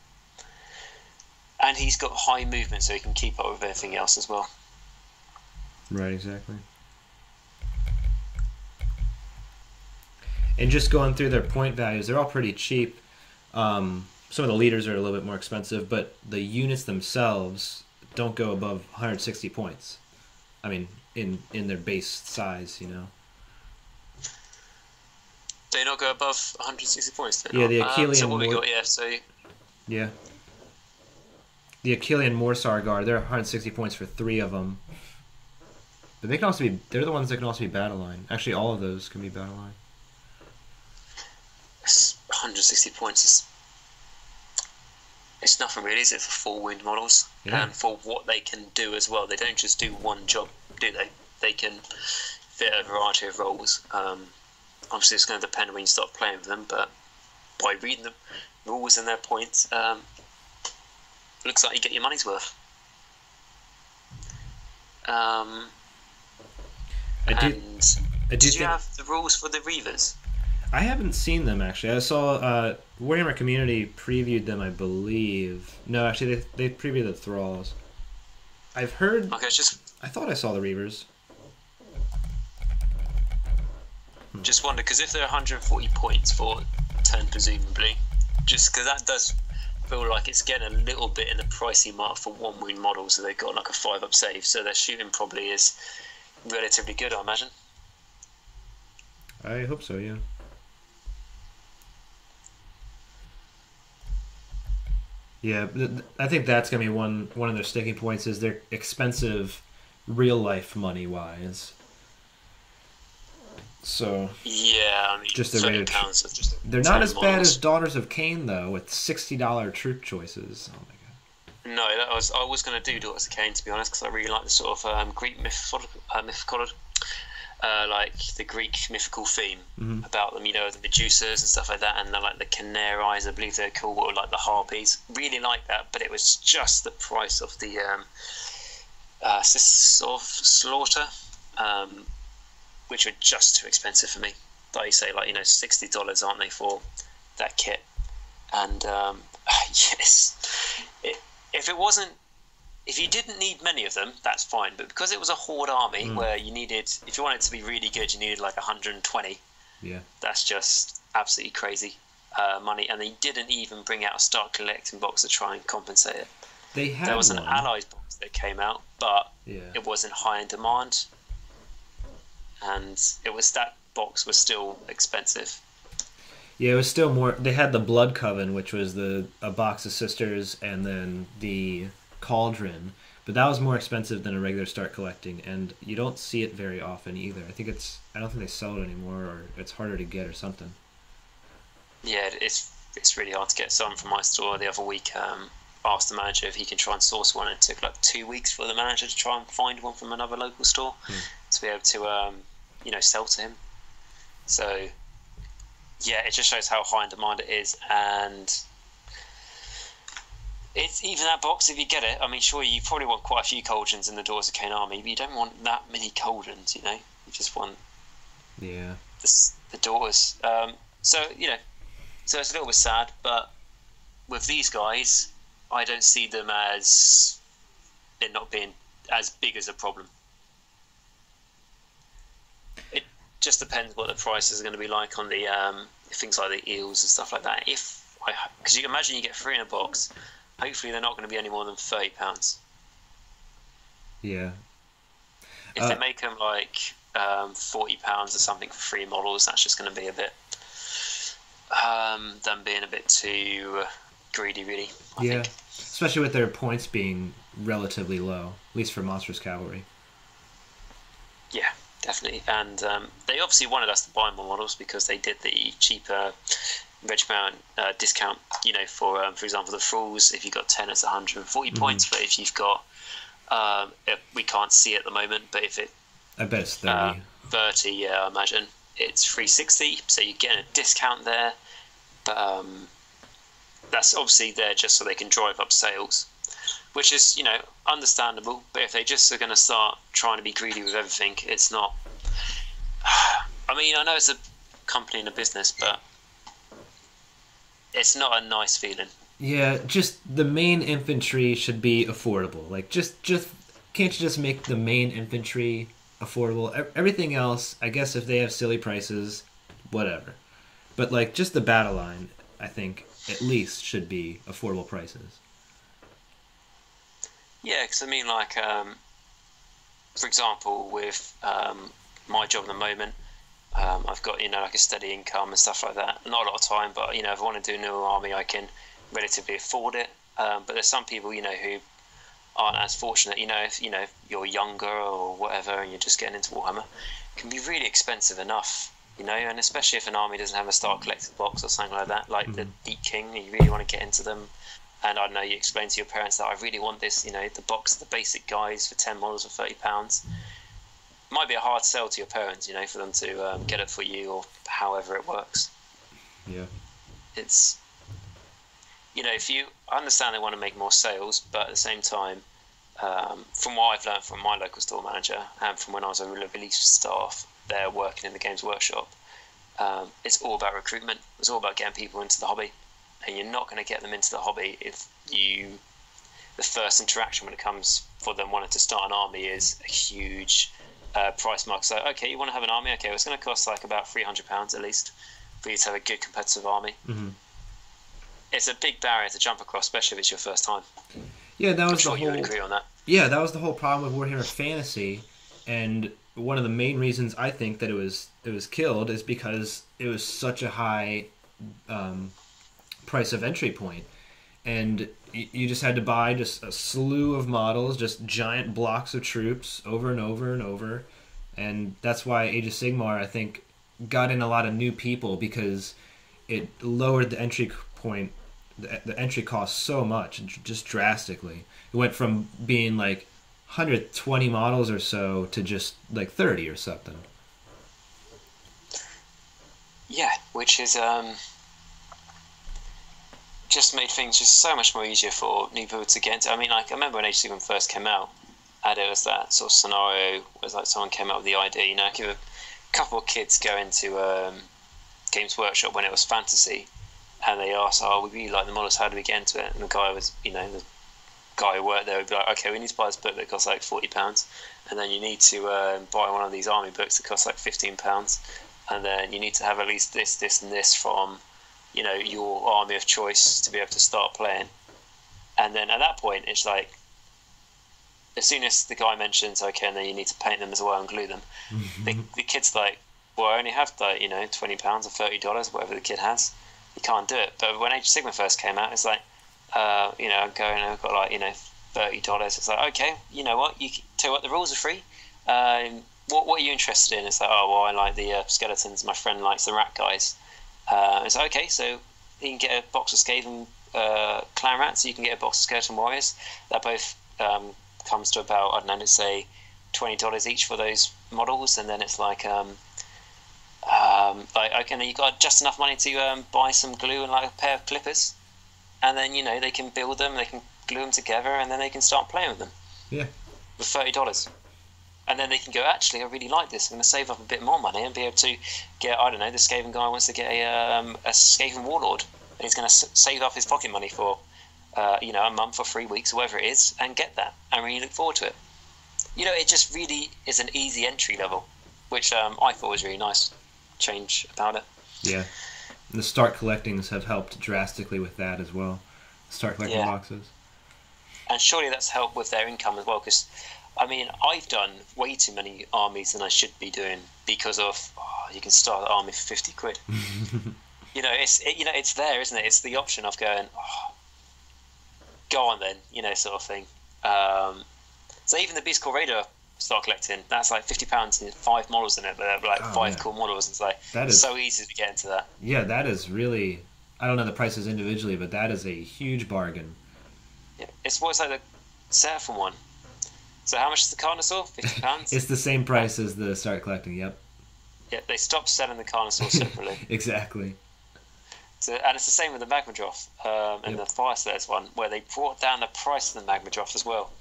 And he's got high movement, so he can keep up with everything else as well. Right, exactly. And just going through their point values, they're all pretty cheap. Some of the leaders are a little bit more expensive, but the units themselves don't go above 160 points. I mean, in their base size, They not go above 160 points. Yeah, the Achillean. So what we got? Yeah. The Achillean Morsar Guard, they're 160 points for 3 of them. But they can also be. They're the ones that can also be battle line. Actually, all of those can be battle line. 160 points it's nothing really, is it, for full wound models? Yeah. And for what they can do as well. They don't just do one job, do they? They can fit a variety of roles. Obviously, it's going to depend when you start playing with them, but by reading the rules and their points, looks like you get your money's worth. Did you have the rules for the Reavers? I haven't seen them, actually. I saw Warhammer Community previewed them, I believe. No, actually, they previewed the Thralls. I've heard... Okay, I thought I saw the Reavers. Just wonder, because if they're 140 points for 10, presumably, just because that does feel like it's getting a little bit in the pricey mark for 1 wound model, so they've got like a 5-up save, so their shooting probably is relatively good, I imagine. I hope so, yeah. Yeah, I think that's going to be one of their sticking points, is they're expensive real-life money-wise. So Yeah, I mean, just the rate £30 of just they're not 10 as bad models. as Daughters of Cain though, with $60 troop choices. Oh my god. No, I was going to do Daughters of Cain, to be honest, because I really like the sort of Greek mythology, like the Greek mythical theme about them, the Medusas and stuff like that, and like the Canaries, I believe they're called, or like the Harpies. Really like that, but it was just the price of the Sisters of Slaughter, which were just too expensive for me. Like you say, like $60, aren't they, for that kit? And yes, if you didn't need many of them, that's fine. But because it was a horde army where you needed, if you wanted to be really good, you needed like 120. Yeah. That's just absolutely crazy money. And they didn't even bring out a start collecting box to try and compensate it. There was an Allies box that came out, but it wasn't high in demand. And that box was still expensive. Yeah, it was still more. They had the Blood Coven, which was a box of sisters, and then the Cauldron, but that was more expensive than a regular start collecting, and you don't see it very often either. I don't think they sell it anymore, or it's harder to get or something. Yeah, it's really hard to get some from my store. The other week, asked the manager if he can try and source one, and it took like 2 weeks for the manager to try and find one from another local store to be able to sell to him. So yeah, it just shows how high in demand it is. And it's even that box, if you get it, I mean, sure, you probably want quite a few cauldrons in the Daughters of Cain army, but you don't want that many cauldrons, you just want the daughters. So it's a little bit sad, but with these guys, I don't see them as it not being as big as a problem. It just depends what the prices are going to be like on the things like the eels and stuff like that. Because you can imagine you get 3 in a box, hopefully they're not going to be any more than £30. Yeah. If they make them like £40 or something for 3 models, that's just going to be a bit them being a bit too greedy, really. I think. Especially with their points being relatively low, at least for Monstrous Cavalry. Yeah, definitely. And they obviously wanted us to buy more models because they did the cheaper regiment discount. For example, the Fools, if you got 10, it's 140 points. But if you've got, we can't see it at the moment, but if it, I bet it's 30. 30, yeah, I imagine it's 360. So you're getting a discount there, but that's obviously there just so they can drive up sales, which is understandable. But if they just are going to start trying to be greedy with everything, it's not. I mean, I know it's a company and a business, but it's not a nice feeling. Yeah, just the main infantry should be affordable. Like, just can't you just make the main infantry affordable? Everything else, I guess, if they have silly prices, whatever. But like, just the battle line, I think at least should be affordable prices. Yeah, because I mean, like, for example, with my job at the moment, I've got like a steady income and stuff like that. Not a lot of time, but if I want to do a new army, I can relatively afford it. But there's some people who aren't as fortunate. If you're younger or whatever, and you're just getting into Warhammer, it can be really expensive enough. And especially if an army doesn't have a start collected box or something like that, like the Deep King, you really want to get into them. And I don't know, you explain to your parents that I really want this, the box, the basic guys for 10 models for £30. Might be a hard sell to your parents, for them to get it for you or however it works. Yeah. It's, if you understand they want to make more sales, but at the same time, from what I've learned from my local store manager and from when I was on release staff there working in the Games Workshop, it's all about recruitment. It's all about getting people into the hobby. And you're not going to get them into the hobby if the first interaction when it comes for them wanting to start an army is a huge price mark. So, okay, you want to have an army? Okay, well, it's going to cost like about £300 at least for you to have a good competitive army. Mm-hmm. It's a big barrier to jump across, especially if it's your first time. Yeah, that was I'm sure you would agree on that. Yeah, that was the whole problem with Warhammer Fantasy, and one of the main reasons I think that it was killed is because it was such a high price of entry point, and you just had to buy just a slew of models, just giant blocks of troops over and over and over, and that's why Age of Sigmar, I think, got in a lot of new people because it lowered the entry point, the entry cost so much, just drastically. It went from being like 120 models or so to just like 30 or something. Yeah, which is just made things just so much more easier for new people to get into. I mean, like, I remember when Age of Sigmar first came out, and it was that sort of scenario where like someone came up with the idea, you know, give a couple of kids go into Games Workshop when it was fantasy, and they asked, "Oh, we really like the models. How do we get into it?" And the guy was, you know, the guy who worked there would be like, "Okay, we need to buy this book that costs like £40, and then you need to buy one of these army books that costs like £15, and then you need to have at least this, this, and this from, you know, your army of choice to be able to start playing." And then at that point, it's like, as soon as the guy mentions, okay, and then you need to paint them as well and glue them, the kid's like, well, I only have like, you know, £20 or $30, whatever the kid has. You can't do it. But when Age of Sigmar first came out, it's like, you know, I'm going, I've got like, you know, $30. It's like, okay, you know what? You tell you what, the rules are free. What are you interested in? It's like, oh, well, I like the skeletons. My friend likes the rat guys. It's like, okay, so you can get a box of Skaven clan rats. You can get a box of skeleton warriors. That both comes to about, I don't know, let's say $20 each for those models, and then it's like okay, you got just enough money to buy some glue and like a pair of clippers, and then, you know, they can build them, they can glue them together, and then they can start playing with them. Yeah. With $30, and then they can go, actually, I really like this. I'm going to save up a bit more money and be able to get, I don't know, the Skaven guy wants to get a Skaven warlord, and he's going to save up his pocket money for you know, a month or 3 weeks or whatever it is, and get that, and really look forward to it. You know, it just really is an easy entry level, which I thought was really nice change about it. Yeah, and the start collectings have helped drastically with that as well. Start collecting boxes, and surely that's helped with their income as well. Because I mean, I've done way too many armies than I should be doing because of you can start an army for £50. You know, it's there, isn't it? It's the option of going, go on then, you know, sort of thing. So even the Beast Core Raider start collecting, that's like £50 and 5 models in it, but they're like 5 cool models. It's like, that is so easy to get into that. Yeah, that is really, I don't know the prices individually, but that is a huge bargain. Yeah, it's what's like the Seraphim one. So how much is the Carnosaur? £50? It's the same price as the start collecting, yep. Yeah, they stopped selling the Carnosaur separately. Exactly. So, and it's the same with the Magmadroth and the Fire Slayers one, where they brought down the price of the Magmadroth as well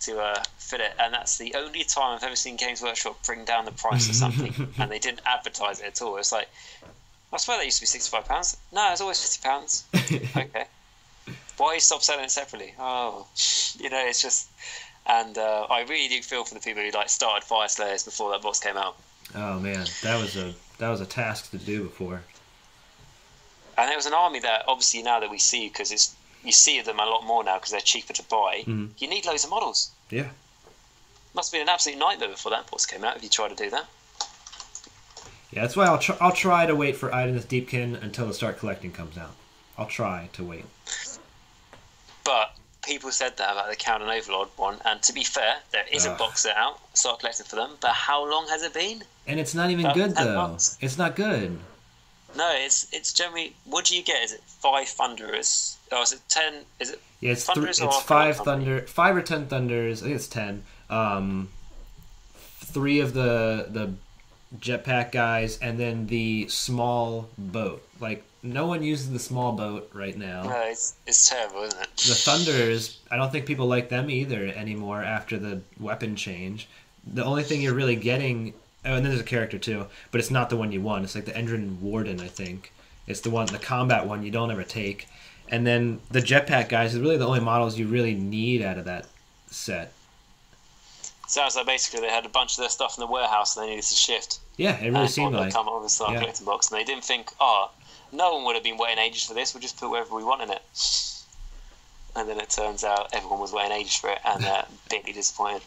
to fit it. And that's the only time I've ever seen Games Workshop bring down the price of something, and they didn't advertise it at all. It's like, I swear they used to be £65. No, it was always £50. Okay. Why you stop selling it separately? Oh, you know, it's just... And I really do feel for the people who like started Fire Slayers before that box came out. Oh man, that was a task to do before. And it was an army that obviously now that we see, because you see them a lot more now because they're cheaper to buy. You need loads of models. Yeah. Must have been an absolute nightmare before that box came out if you try to do that. Yeah, that's why I'll try to wait for Idoneth Deepkin until the start collecting comes out. I'll try to wait. But people said that about the Count and Overlord one, and to be fair, there is a box set out, start collecting for them, but how long has it been? And it's not even good, though. Months. It's not good. No, it's generally... What do you get? Is it 5 Thunderers? Or is it 10? Is it it's Thunderers? It's 5 Thunder... 5 or 10 Thunders. I think it's 10. 3 of the jetpack guys, and then the small boat. Like, no one uses the small boat right now. No, it's terrible, isn't it? The Thunders, I don't think people like them either anymore after the weapon change. The only thing you're really getting... Oh, and then there's a character too, but it's not the one you want. It's like the Endrin Warden, I think. It's the combat one you don't ever take. And then the jetpack guys are really the only models you really need out of that set. Sounds like basically they had a bunch of their stuff in the warehouse and they needed to shift. Yeah, it really seemed like. Come up with a start collecting box, and they didn't think, no one would have been waiting ages for this. We'll just put whatever we want in it. And then it turns out everyone was waiting ages for it, and they're bitterly disappointed.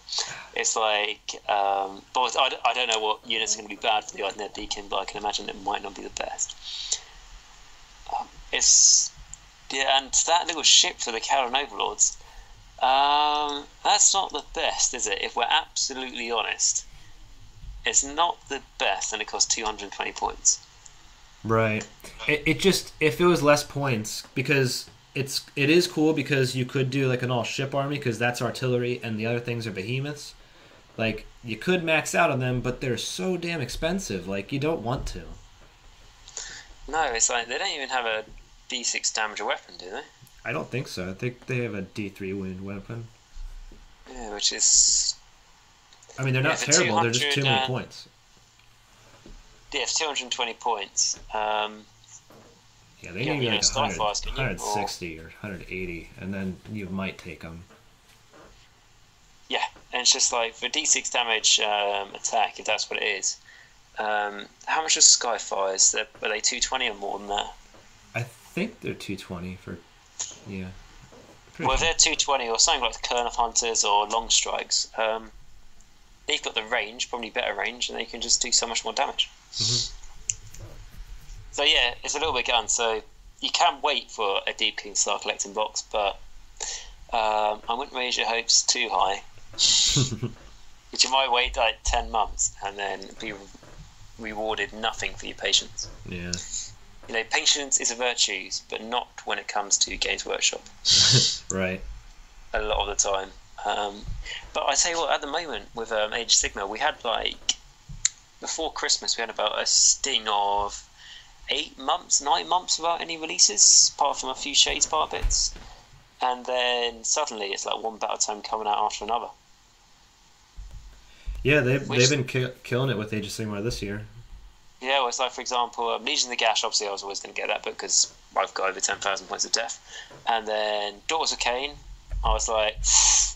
It's like, but I don't know what unit's going to be bad for the Idoneth Deepkin, but I can imagine it might not be the best. And that little ship for the Kharadron Overlords, that's not the best, is it? If we're absolutely honest, It's not the best, and it costs 220 points. Right. It just, if it was less points, because it is cool because you could do like an all ship army because that's artillery and the other things are behemoths. Like you could max out on them, but they're so damn expensive. Like you don't want to. No, it's like they don't even have a D6 damage weapon, do they? I don't think so. I think they have a D3 wound weapon. Yeah, which is. I mean, they're not terrible. They're just too many points. Yeah, it's 220 points. Yeah, they need like 160 or 180, and then you might take them. Yeah, and it's just like for D6 damage attack, if that's what it is. How much are Skyfires? Are they 220 or more than that? I think they're 220 for. Yeah. Well, if they're 220 or something like the Kernel Hunters or Long Strikes, they've got the range, probably better range, and they can just do so much more damage. Mm-hmm. So yeah, it's a little bit gun. So you can wait for a Deepkin Star collecting box, but I wouldn't raise your hopes too high. Which you might wait like 10 months and then be rewarded nothing for your patience. Yeah. You know, patience is a virtue, but not when it comes to Games Workshop. Right. A lot of the time. But I tell you what, at the moment with Age of Sigmar, we had like before Christmas, we had about a sting of 9 months without any releases, apart from a few Shades Bar bits. And then suddenly it's like one battle tome coming out after another. Yeah, they've been killing it with Age of Sigmar this year. Yeah, well, it's like, for example, Legion of Nagash, obviously I was always going to get that book because I've got over 10,000 points of death. And then Daughters of Cain, I was like,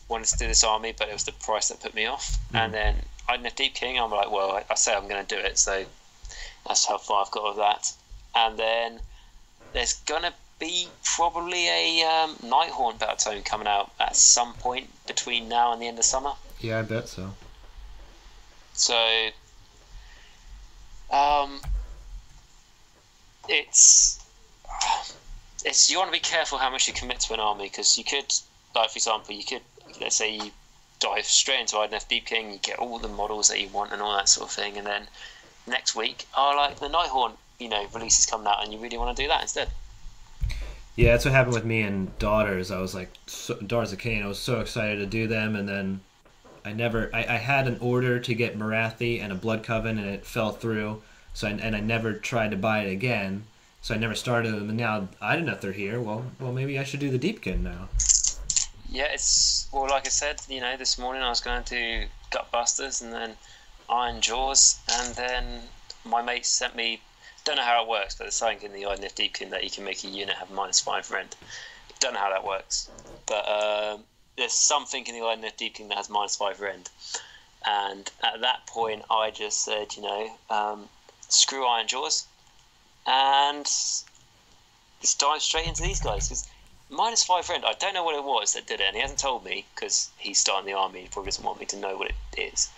wanted to do this army, but it was the price that put me off. And then Idoneth Deepkin, I'm like, well, I say I'm going to do it, so that's how far I've got with that. And then there's going to be probably a Nighthaunt battle tome coming out at some point between now and the end of summer. Yeah, I bet so. So, it's you want to be careful how much you commit to an army, because you could, like for example, let's say you dive straight into Idoneth Deepkin, you get all the models that you want and all that sort of thing, and then next week, like the Nighthaunt, release is coming out, and you really want to do that instead. Yeah, that's what happened with me and Daughters. I was like, Daughters of Cain, I was so excited to do them, and then I had an order to get Marathi and a Blood Coven, and it fell through. So I never tried to buy it again. So I never started them. And now I don't know if they're here. Well, maybe I should do the Deepkin now. Yeah, like I said, this morning I was going to do Gutbusters and then Iron Jaws, and then my mate sent me. Don't know how it works, but there's something in the Idoneth Deepkin that you can make a unit have -5 rend. Don't know how that works, but there's something in the Idoneth Deepkin that has -5 rend. And at that point, I just said, screw Iron Jaws, and just dive straight into these guys. Because -5 rend, I don't know what it was that did it, and he hasn't told me because he's starting the army. He probably doesn't want me to know what it is.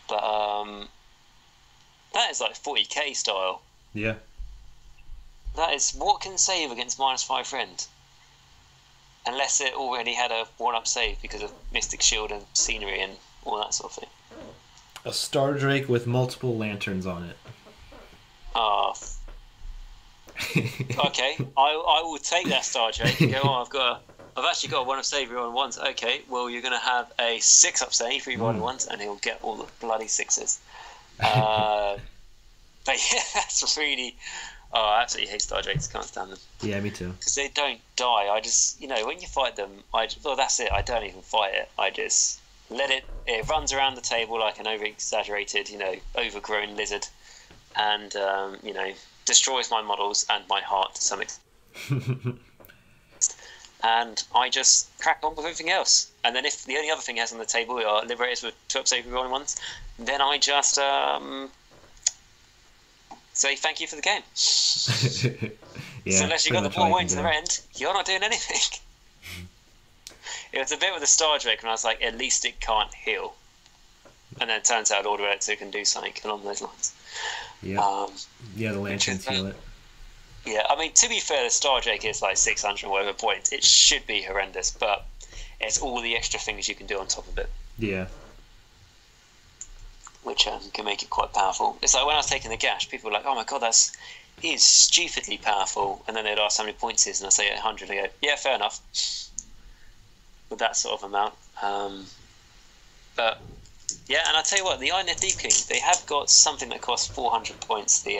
But that is like 40k style. Yeah. That is, what can save against -5 rend? Unless it already had a 1-up save because of Mystic Shield and scenery and all that sort of thing. A Star Drake with multiple lanterns on it. Okay, I will take that Star Drake. Go on, I've actually got a 1-up save on ones. Okay, well you're going to have a 6-up save for your ones, and he'll get all the bloody 6s. But yeah, that's really. I absolutely hate Star Drakes. Can't stand them. Yeah, me too. Because they don't die. I just, when you fight them, that's it. I don't even fight it. I just let it. It runs around the table like an over-exaggerated, overgrown lizard, and destroys my models and my heart to some extent. And I just crack on with everything else. And then if the only other thing it has on the table are Liberators with 2-up save rolling ones, then I just say thank you for the game. Yeah, so unless you got the ball going to the end, you're not doing anything. It was a bit with the Star Drake, and I was like, at least it can't heal. And then it turns out Order Editor can do something along those lines. Yeah, the lanterns heal it. Yeah, I mean, to be fair, the Star Drake is like 600 and whatever points. It should be horrendous, but it's all the extra things you can do on top of it. Yeah. which can make it quite powerful. It's like when I was taking Nagash, people were like, "Oh my god, he is stupidly powerful," and then they'd ask how many points it is, and I say 100. I go, "Yeah, fair enough." With that sort of amount, but yeah, and I tell you what, the Idoneth Deepkin, they have got something that costs 400 points. The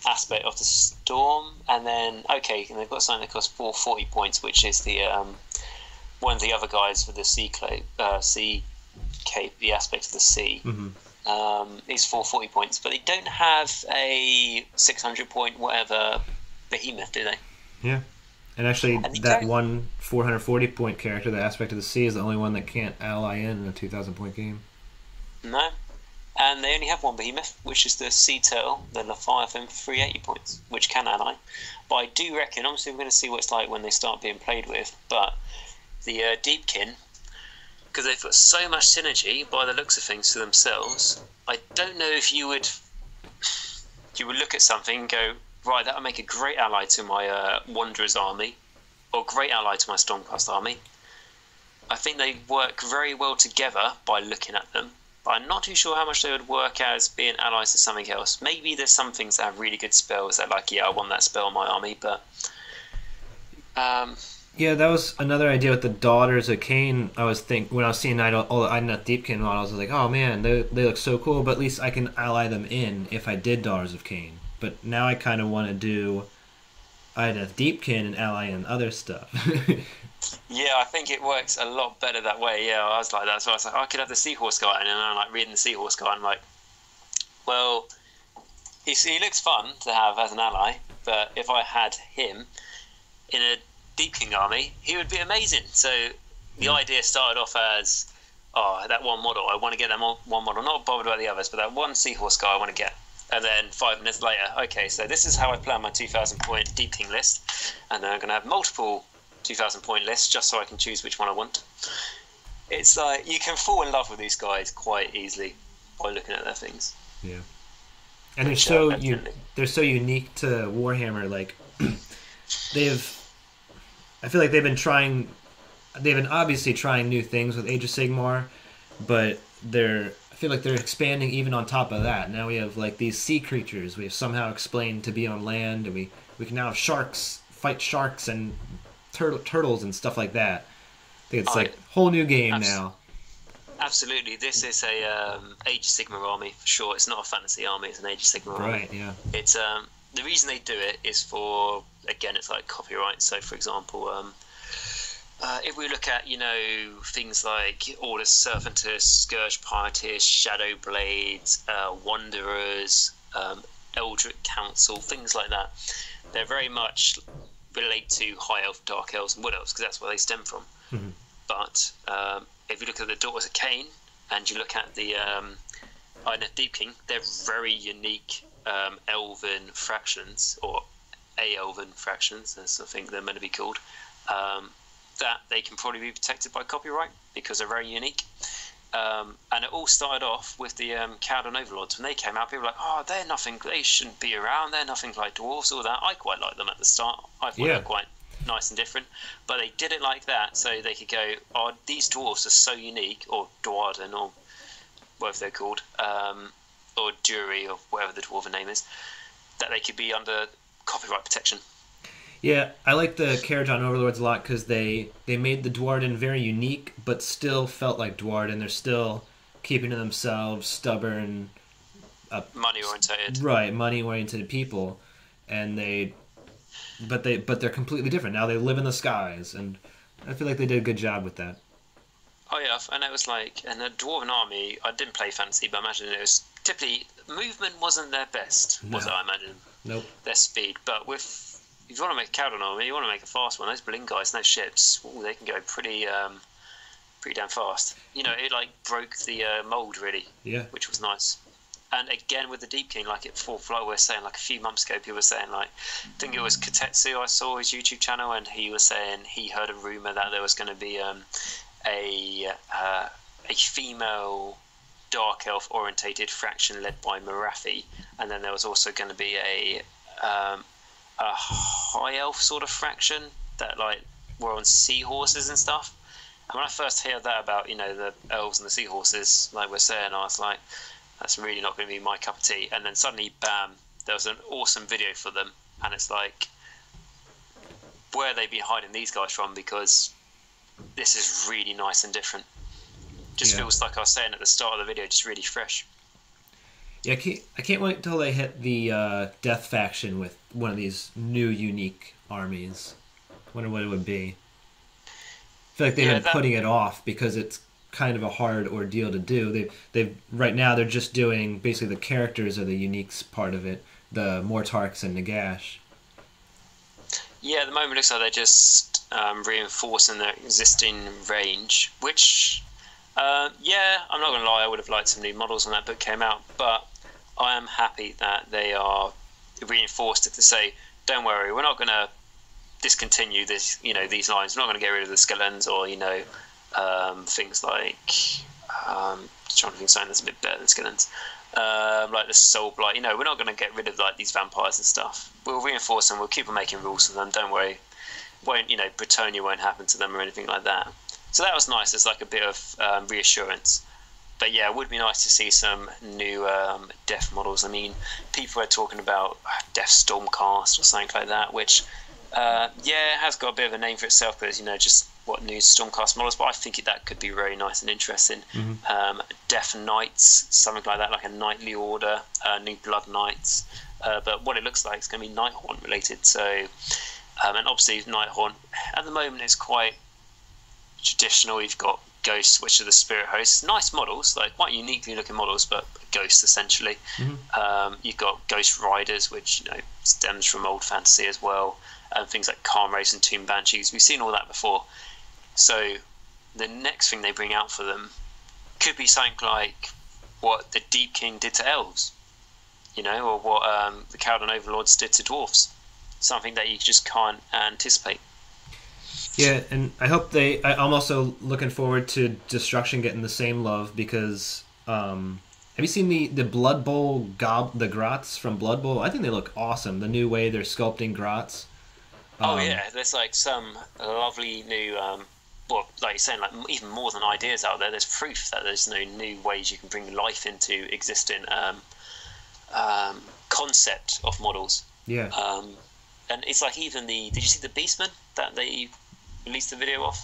aspect of the storm, and then and they've got something that costs 440 points, which is the one of the other guys for the sea cape, the aspect of the sea. Is 440 points, but they don't have a 600 point whatever behemoth, do they? Yeah, and actually that one 440 point character, the aspect of the sea, is the only one that can't ally in a 2,000 point game. No. And they only have one behemoth, which is the sea turtle, the Leviathan, for 380 points, which can ally. But I do reckon, obviously we're going to see what it's like when they start being played with, but the Deepkin, because they've got so much synergy by the looks of things to themselves, I don't know if you would look at something and go, right, that would make a great ally to my Wanderer's army, or great ally to my Stormcast army. I think they work very well together by looking at them, but I'm not too sure how much they would work as being allies to something else. Maybe there's some things that have really good spells that, like, yeah, I want that spell in my army, but yeah, that was another idea with the Daughters of Cain. I was when I was seeing all the Idoneth Deepkin models, I was like, oh man, they look so cool, but at least I can ally them in if I did Daughters of Cain. But now I kind of want to do Idoneth Deepkin and ally in other stuff. Yeah, I think it works a lot better that way. Yeah, I was like that. So I was like, I could have the Seahorse guy, and then I'm like reading the Seahorse guy, and I'm like, well, he looks fun to have as an ally, but if I had him in a Deepkin army, he would be amazing. So the idea started off as, that one model, I want to get that one model, not bothered about the others, but that one Seahorse guy I want to get. And then 5 minutes later, okay, so this is how I plan my 2,000 point Deepkin list, and then I'm going to have multiple 2,000 point lists just so I can choose which one I want. It's like you can fall in love with these guys quite easily by looking at their things. Yeah, and they're so unique to Warhammer. Like I feel like they've been obviously trying new things with Age of Sigmar, but I feel like they're expanding even on top of that. Now we have like these sea creatures we have somehow explained to be on land, and we can now have fight sharks and turtles and stuff like that. I think it's like a whole new game now. Absolutely, this is a Age of Sigmar army for sure. It's not a fantasy army; it's an Age of Sigmar army. Right? Yeah. It's the reason they do it is for, again, it's like copyright. So, for example, if we look at things like Order Servantus, Scourge Pietist, Shadow Blades, Wanderers, Eldritch Council, things like that, they're very much relate to High Elf, Dark Elves, and Wood Elves, because that's where they stem from. Mm-hmm. But if you look at the Daughters of Cain, and you look at the Idoneth Deepkin, they're very unique elven fractions, or elven fractions, as I think they're meant to be called, that they can probably be protected by copyright, because they're very unique. And it all started off with the Cowden Overlords. When they came out, people were like, oh, they're nothing, they shouldn't be around, they're nothing like dwarves, all that. I quite liked them at the start. I thought they were quite nice and different. But they did it like that, so they could go, oh, these dwarves are so unique, or Dwarden, or whatever they're called, or Jury, or whatever the dwarven name is, that they could be under copyright protection. Yeah, I like the Karajan Overlords a lot because they made the Dwarden very unique, but still felt like Dwarden. They're still keeping to themselves, stubborn, money-oriented. Right, money-oriented people, and but they're completely different. Now they live in the skies, and I feel like they did a good job with that. Oh yeah, and it was like, and the Dwarven army, I didn't play fantasy, but I imagine it was typically, movement wasn't their best, was it, I imagine? Nope. Their speed, but if you want to make a Cowden army, you want to make a fast one, those Blink guys and those ships, they can go pretty damn fast. It like broke the mould really, which was nice. And again with the Deepkin, like before Flo was saying, like a few months ago, people were saying, like, I think it was Katetsu, I saw his YouTube channel, and he was saying he heard a rumour that there was going to be a female dark elf orientated faction led by Marathi, and then there was also going to be a high elf sort of fraction that like were on seahorses and stuff. And when I first heard that about the elves and the seahorses, like we're saying, I was like, That's really not going to be my cup of tea. And then suddenly, bam, there was an awesome video for them, and it's like, where have they been hiding these guys from? Because this is really nice and different. Just feels like I was saying at the start of the video, just really fresh. Yeah, I can't wait until they hit the Death faction with one of these new unique armies. Wonder what it would be. I feel like they've been putting it off because it's kind of a hard ordeal to do. They've right now they're just doing basically the characters are the uniques part of it, the Mortarks and Nagash. Yeah, at the moment it looks like they're just reinforcing their existing range, which, I'm not going to lie, I would have liked some new models when that book came out, but I am happy that they are reinforced it to say, don't worry, we're not going to discontinue this, these lines. We're not going to get rid of the skeletons or, things like, trying to think of something that's a bit better than skeletons. Like the soul blight, we're not going to get rid of like these vampires and stuff. We'll reinforce them. We'll keep on making rules for them. Don't worry. Bretonia won't happen to them or anything like that. So that was nice. There's like a bit of reassurance. But yeah, it would be nice to see some new Death models. I mean, people are talking about Death Stormcast or something like that, which it has got a bit of a name for itself, but just what new Stormcast models, but I think that could be very nice and interesting. Mm-hmm. Death Knights, something like that, like a knightly order, new Blood Knights. But what it looks like is going to be Nighthaunt related. So, and obviously Nighthaunt at the moment is quite traditional. You've got Ghosts, which are the spirit hosts. Nice models, like quite uniquely looking models, but ghosts essentially. Mm-hmm. You've got Ghost Riders, which stems from old fantasy as well, and things like Calm Race and Tomb Banshees. We've seen all that before. So the next thing they bring out for them could be something like what the Deepkin did to elves, or what the Caldon Overlords did to dwarfs. Something that you just can't anticipate. Yeah, and I hope I'm also looking forward to Destruction getting the same love because have you seen the Blood Bowl the grots from Blood Bowl? I think they look awesome. The new way they're sculpting grots. There's like some lovely new like you're saying, like even more than ideas out there, there's proof that there's no new ways you can bring life into existing concept of models. Yeah. And it's like even did you see the Beastmen that they released the video of?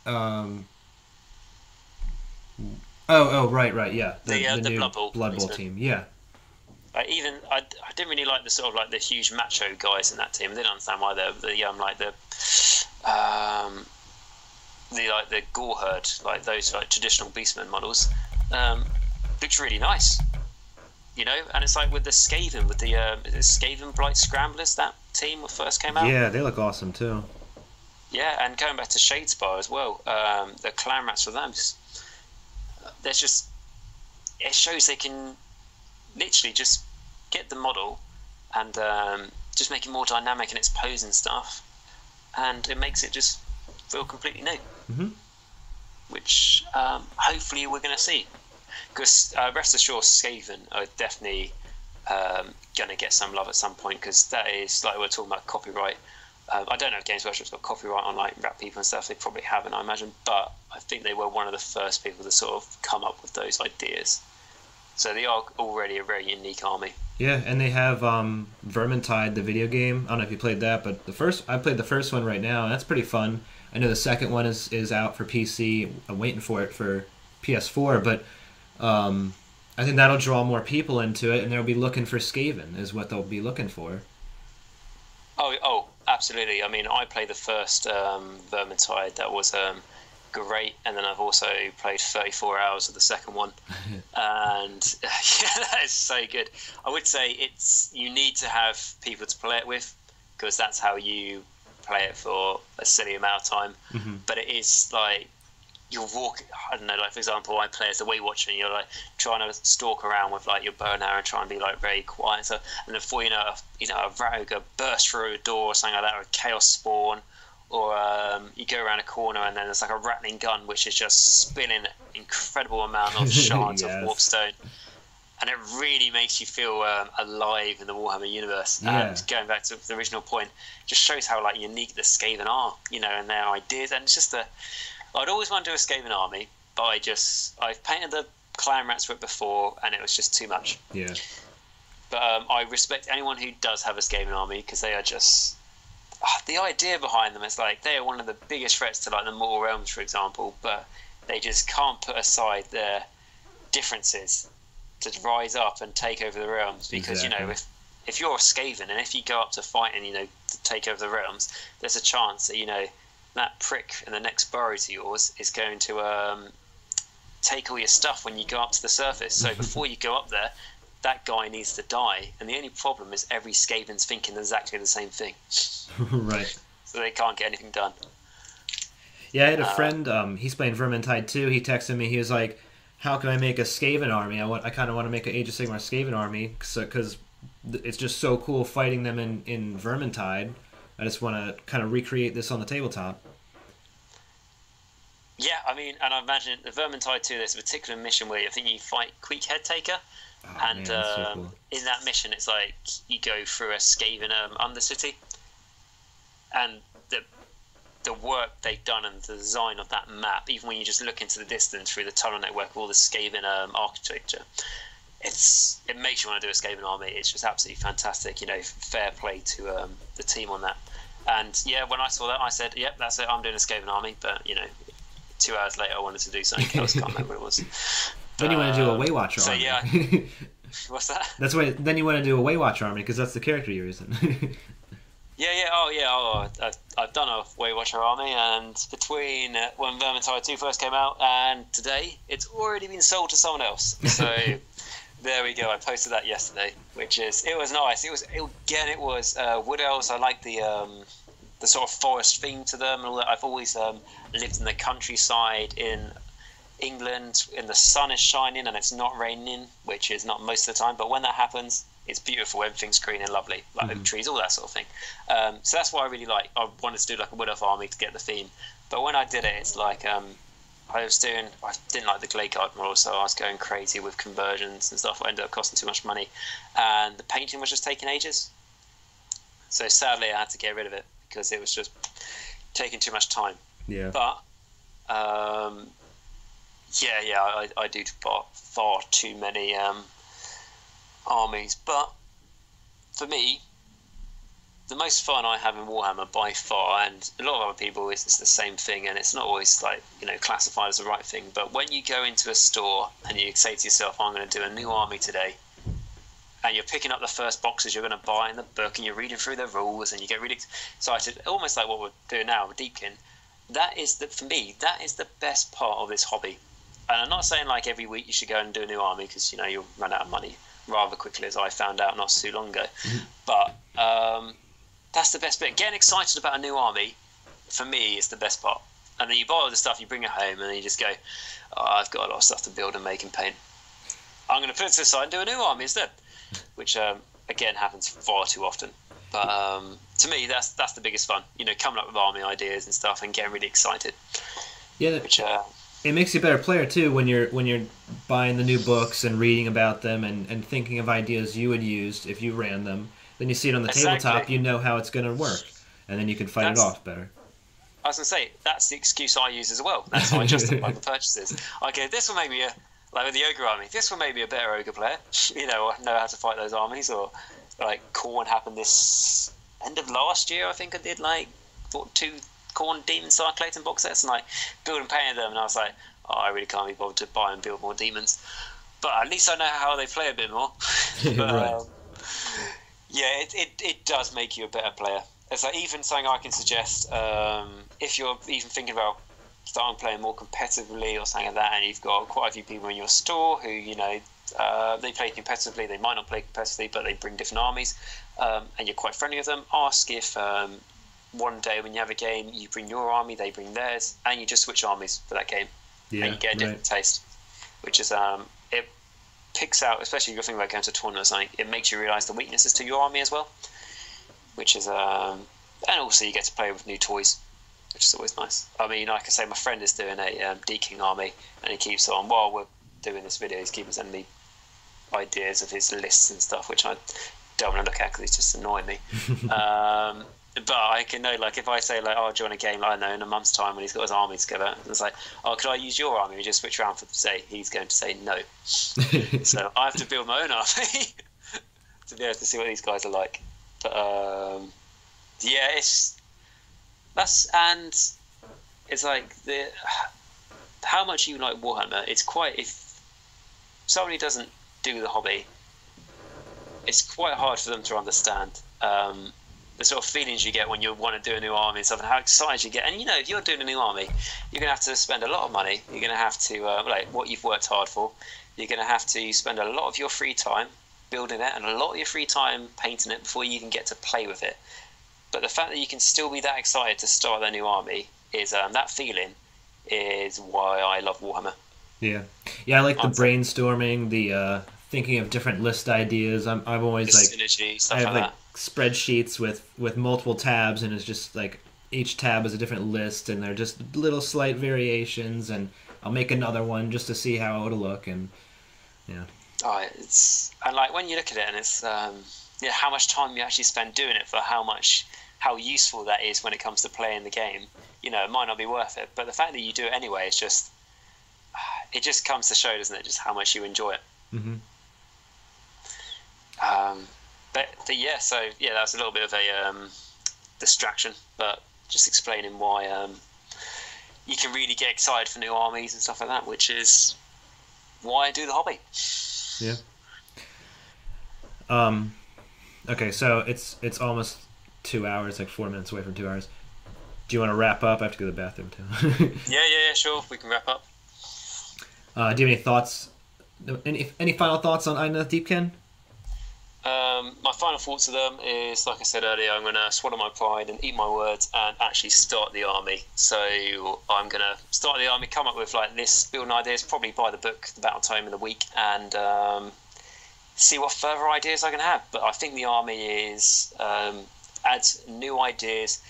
Right, yeah. The new Blood Bowl team, yeah. I didn't really like the sort of like the huge macho guys in that team. I didn't understand why the Gore Herd, like those like traditional Beastmen models, looked really nice. And it's like with the Skaven, with the Skaven Blight Scramblers, that team that first came out. Yeah, they look awesome too. Yeah, and going back to Shadespire as well, the clan rats for them, there's just, it shows they can literally just get the model and just make it more dynamic in its pose and stuff, and it makes it just feel completely new. Mm-hmm. Which hopefully we're going to see. Because rest assured, Skaven are definitely going to get some love at some point, because that is, like we're talking about copyright. I don't know if Games Workshop's got copyright on like rat people and stuff. They probably haven't, I imagine, but I think they were one of the first people to sort of come up with those ideas. So they are already a very unique army. Yeah, and they have Vermintide, the video game. I don't know if you played that, but I played the first one right now, and that's pretty fun. I know the second one is out for PC. I'm waiting for it for PS4, but I think that'll draw more people into it, and they'll be looking for Skaven, is what they'll be looking for. Oh, absolutely. I mean, I played the first Vermintide. That was great, and then I've also played 34 hours of the second one, and that is so good. I would say you need to have people to play it with, because that's how you play it for a silly amount of time. Mm-hmm. But it is like you'll walk, I don't know, like for example, I play as a Weight Watcher, and you're like trying to stalk around with like your bow and arrow and try and be like very quiet. So, and before you know, a rogue burst through a door or something like that, or a chaos spawn, or you go around a corner and then there's like a rattling gun which is just spinning an incredible amount of shards of warpstone, and it really makes you feel alive in the Warhammer universe. Yeah. And going back to the original point, just shows how like unique the Skaven are, and their ideas. And it's just I'd always want to do a Skaven army, but I've painted clan rats for it before, and it was just too much. Yeah. But I respect anyone who does have a Skaven army, because they are just the idea behind them is like they are one of the biggest threats to like the Mortal Realms, for example, but they just can't put aside their differences to rise up and take over the realms, because you know, if you're a Skaven and if you go up to fight and, you know, to take over the realms, there's a chance that, you know, that prick in the next burrow to yours is going to take all your stuff when you go up to the surface. So before you go up there, that guy needs to die, and the only problem is every Skaven's thinking exactly the same thing. Right. So they can't get anything done. Yeah, I had a friend, he's playing Vermintide 2, he texted me, he was like, how can I make a Skaven army? I kind of want to make an Age of Sigmar Skaven army, because it's just so cool fighting them in Vermintide. I just want to kind of recreate this on the tabletop. Yeah, I mean, and I imagine the Vermintide 2, there's a particular mission where I think you fight Queek Headtaker, and so cool. In that mission it's like you go through a Skaven Undercity, and the work they've done and the design of that map, even when you just look into the distance through the tunnel network, all the Skaven architecture, it makes you want to do a Skaven army. It's just absolutely fantastic. You know, fair play to the team on that. And yeah, when I saw that, I said, "Yep, that's it. I'm doing a Skaven army." But you know, 2 hours later, I wanted to do something else. Can't remember what it was. Then you want to do a Waywatcher army. Yeah. What's that? That's why. Then you want to do a Waywatcher army, because that's the character you're using. I've done a Waywatcher army, and between when Vermintide 2 first came out and today, it's already been sold to someone else. So there we go. I posted that yesterday, it was nice. It was Wood Elves. I like the sort of forest theme to them and all that. I've always lived in the countryside in England, and the sun is shining and it's not raining, which is not most of the time, but when that happens, it's beautiful. Everything's green and lovely, like oak trees, all that sort of thing. So that's what I really like. I wanted to do like a Wood Elf army to get the theme, but when I did it, it's like I didn't like the Glade Guard model, so I was going crazy with conversions and stuff. It ended up costing too much money, and the painting was just taking ages. So sadly, I had to get rid of it because it was just taking too much time. Yeah. But I do far too many armies. But for me, the most fun I have in Warhammer by far, and a lot of other people, it's the same thing, and it's not always like, you know, classified as the right thing, but when you go into a store and you say to yourself, I'm going to do a new army today, and you're picking up the first boxes you're going to buy in the book, and you're reading through the rules, and you get really excited, almost like what we're doing now with Deepkin. For me, that is the best part of this hobby. And I'm not saying like every week you should go and do a new army, because, you know, you'll run out of money rather quickly, as I found out not too long ago. But that's the best bit. Getting excited about a new army, for me, is the best part. And then you buy all the stuff, you bring it home, and then you just go, I've got a lot of stuff to build and make and paint. I'm going to put it to the side and do a new army instead. Which, again, happens far too often. But to me, that's the biggest fun. You know, coming up with army ideas and stuff and getting really excited. Yeah, it makes you a better player too when you're buying the new books and reading about them and thinking of ideas you would use if you ran them. Then you see it on the tabletop, you know how it's going to work, and then you can fight it off better. I was going to say, that's the excuse I use as well. That's how I justify the purchases. I go, this will make me like with the ogre army, this will make me a better ogre player. You know how to fight those armies. Or like Khorne happened this end of last year, I think I did bought 2 Khorne Demon Cyclaton box sets and like build and painted them, and I was like, I really can't be bothered to buy and build more demons, but at least I know how they play a bit more. But, right. It does make you a better player. It's like even something I can suggest, if you're even thinking about starting playing more competitively or something like that, and you've got quite a few people in your store who, you know, they play competitively, they might not play competitively, but they bring different armies, and you're quite friendly with them. Ask if one day when you have a game, you bring your army, they bring theirs, and you just switch armies for that game, and you get a different taste, which is it picks out, especially if you're thinking about going to a tournament or something, it makes you realise the weaknesses to your army as well, which is and also you get to play with new toys, which is always nice. I mean, like I say, my friend is doing a Deepkin army, and he keeps on, while we're doing this video, he's keeping sending me ideas of his lists and stuff, which I don't want to look at because it's just annoying me. But I can know, like, if I say, like, oh, do you want a game, like, I know, in a month's time when he's got his army together, and it's like, oh, could I use your army? We just switch around for the day. He's going to say no. So I have to build my own army to be able to see what these guys are like. But, yeah, it's like, how much you like Warhammer, it's quite, if somebody doesn't do the hobby, it's quite hard for them to understand. The sort of feelings you get when you want to do a new army and stuff, and how excited you get. And you know, if you're doing a new army, you're going to have to spend a lot of money. You're going to have to, like what you've worked hard for, you're going to have to spend a lot of your free time building it and a lot of your free time painting it before you even get to play with it. But the fact that you can still be that excited to start a new army is, that feeling is why I love Warhammer. Yeah. I like the brainstorming, the thinking of different list ideas. I've always the like synergy, stuff I have like like that. Spreadsheets with multiple tabs, and it's just like each tab is a different list, and they're just little slight variations, and I'll make another one just to see how it'll look, and yeah. Oh, and like when you look at it, and it's how much time you actually spend doing it for how useful that is when it comes to playing the game. You know, it might not be worth it, but the fact that you do it anyway is just it just comes to show, doesn't it, just how much you enjoy it. Mm-hmm. But yeah, so yeah, that was a little bit of a distraction, but just explaining why you can really get excited for new armies and stuff like that, which is why I do the hobby. Yeah. Okay, so it's almost 2 hours, like 4 minutes away from 2 hours. Do you want to wrap up? I have to go to the bathroom too. Yeah, sure. We can wrap up. Do you have any thoughts? Any final thoughts on Idoneth Deepkin? My final thoughts of them is, like I said earlier, I'm going to swallow my pride and eat my words and actually start the army. So I'm going to start the army, come up with like this building ideas, probably buy the book, The Battle Tome, in the week, and see what further ideas I can have. But I think the army adds new ideas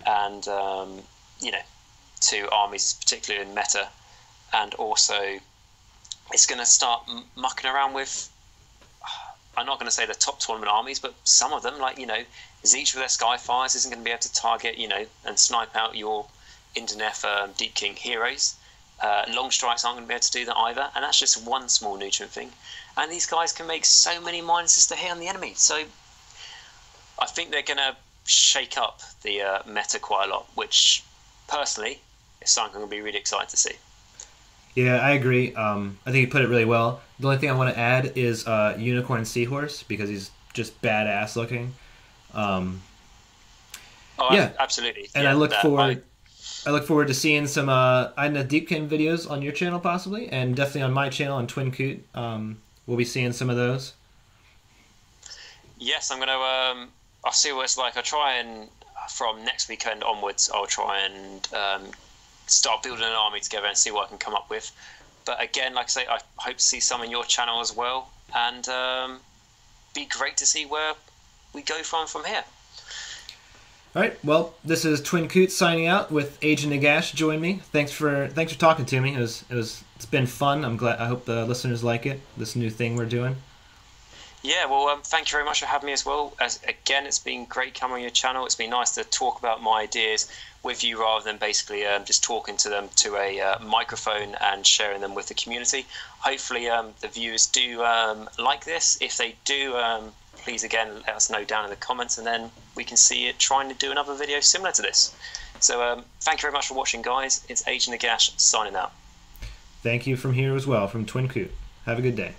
and to armies, particularly in meta, and also it's going to start mucking around with, I'm not going to say the top tournament armies, but some of them, like, Zeech with their Skyfires isn't going to be able to target, and snipe out your Idoneth Deepkin heroes. Long strikes aren't going to be able to do that either, and that's just one small nutrient thing. And these guys can make so many minuses to hit on the enemy. So I think they're going to shake up the meta quite a lot, which personally is something I'm going to be really excited to see. Yeah, I agree. I think you put it really well. The only thing I want to add is Unicorn Seahorse, because he's just badass looking. Yeah, absolutely. And yeah, I look forward to seeing some Idoneth Deepkin videos on your channel, possibly, and definitely on my channel on Twinned Coot. We'll be seeing some of those. Yes, I'm gonna. I'll see what it's like. I'll try and from next weekend onwards, I'll try and start building an army together and see what I can come up with. But again, like I say, I hope to see some on your channel as well, and be great to see where we go from here. All right. Well, this is Twinned Coot signing out with Agent Nagash. Join me. Thanks for talking to me. It's been fun. I hope the listeners like it. This new thing we're doing. Yeah, well, thank you very much for having me as well. Again, it's been great coming on your channel. It's been nice to talk about my ideas with you rather than basically just talking to them to a microphone and sharing them with the community. Hopefully the viewers do like this. If they do, please again let us know down in the comments, and then we can see it trying to do another video similar to this. So thank you very much for watching, guys. It's Agent Nagash signing out. Thank you from here as well, from Twinned Coot. Have a good day.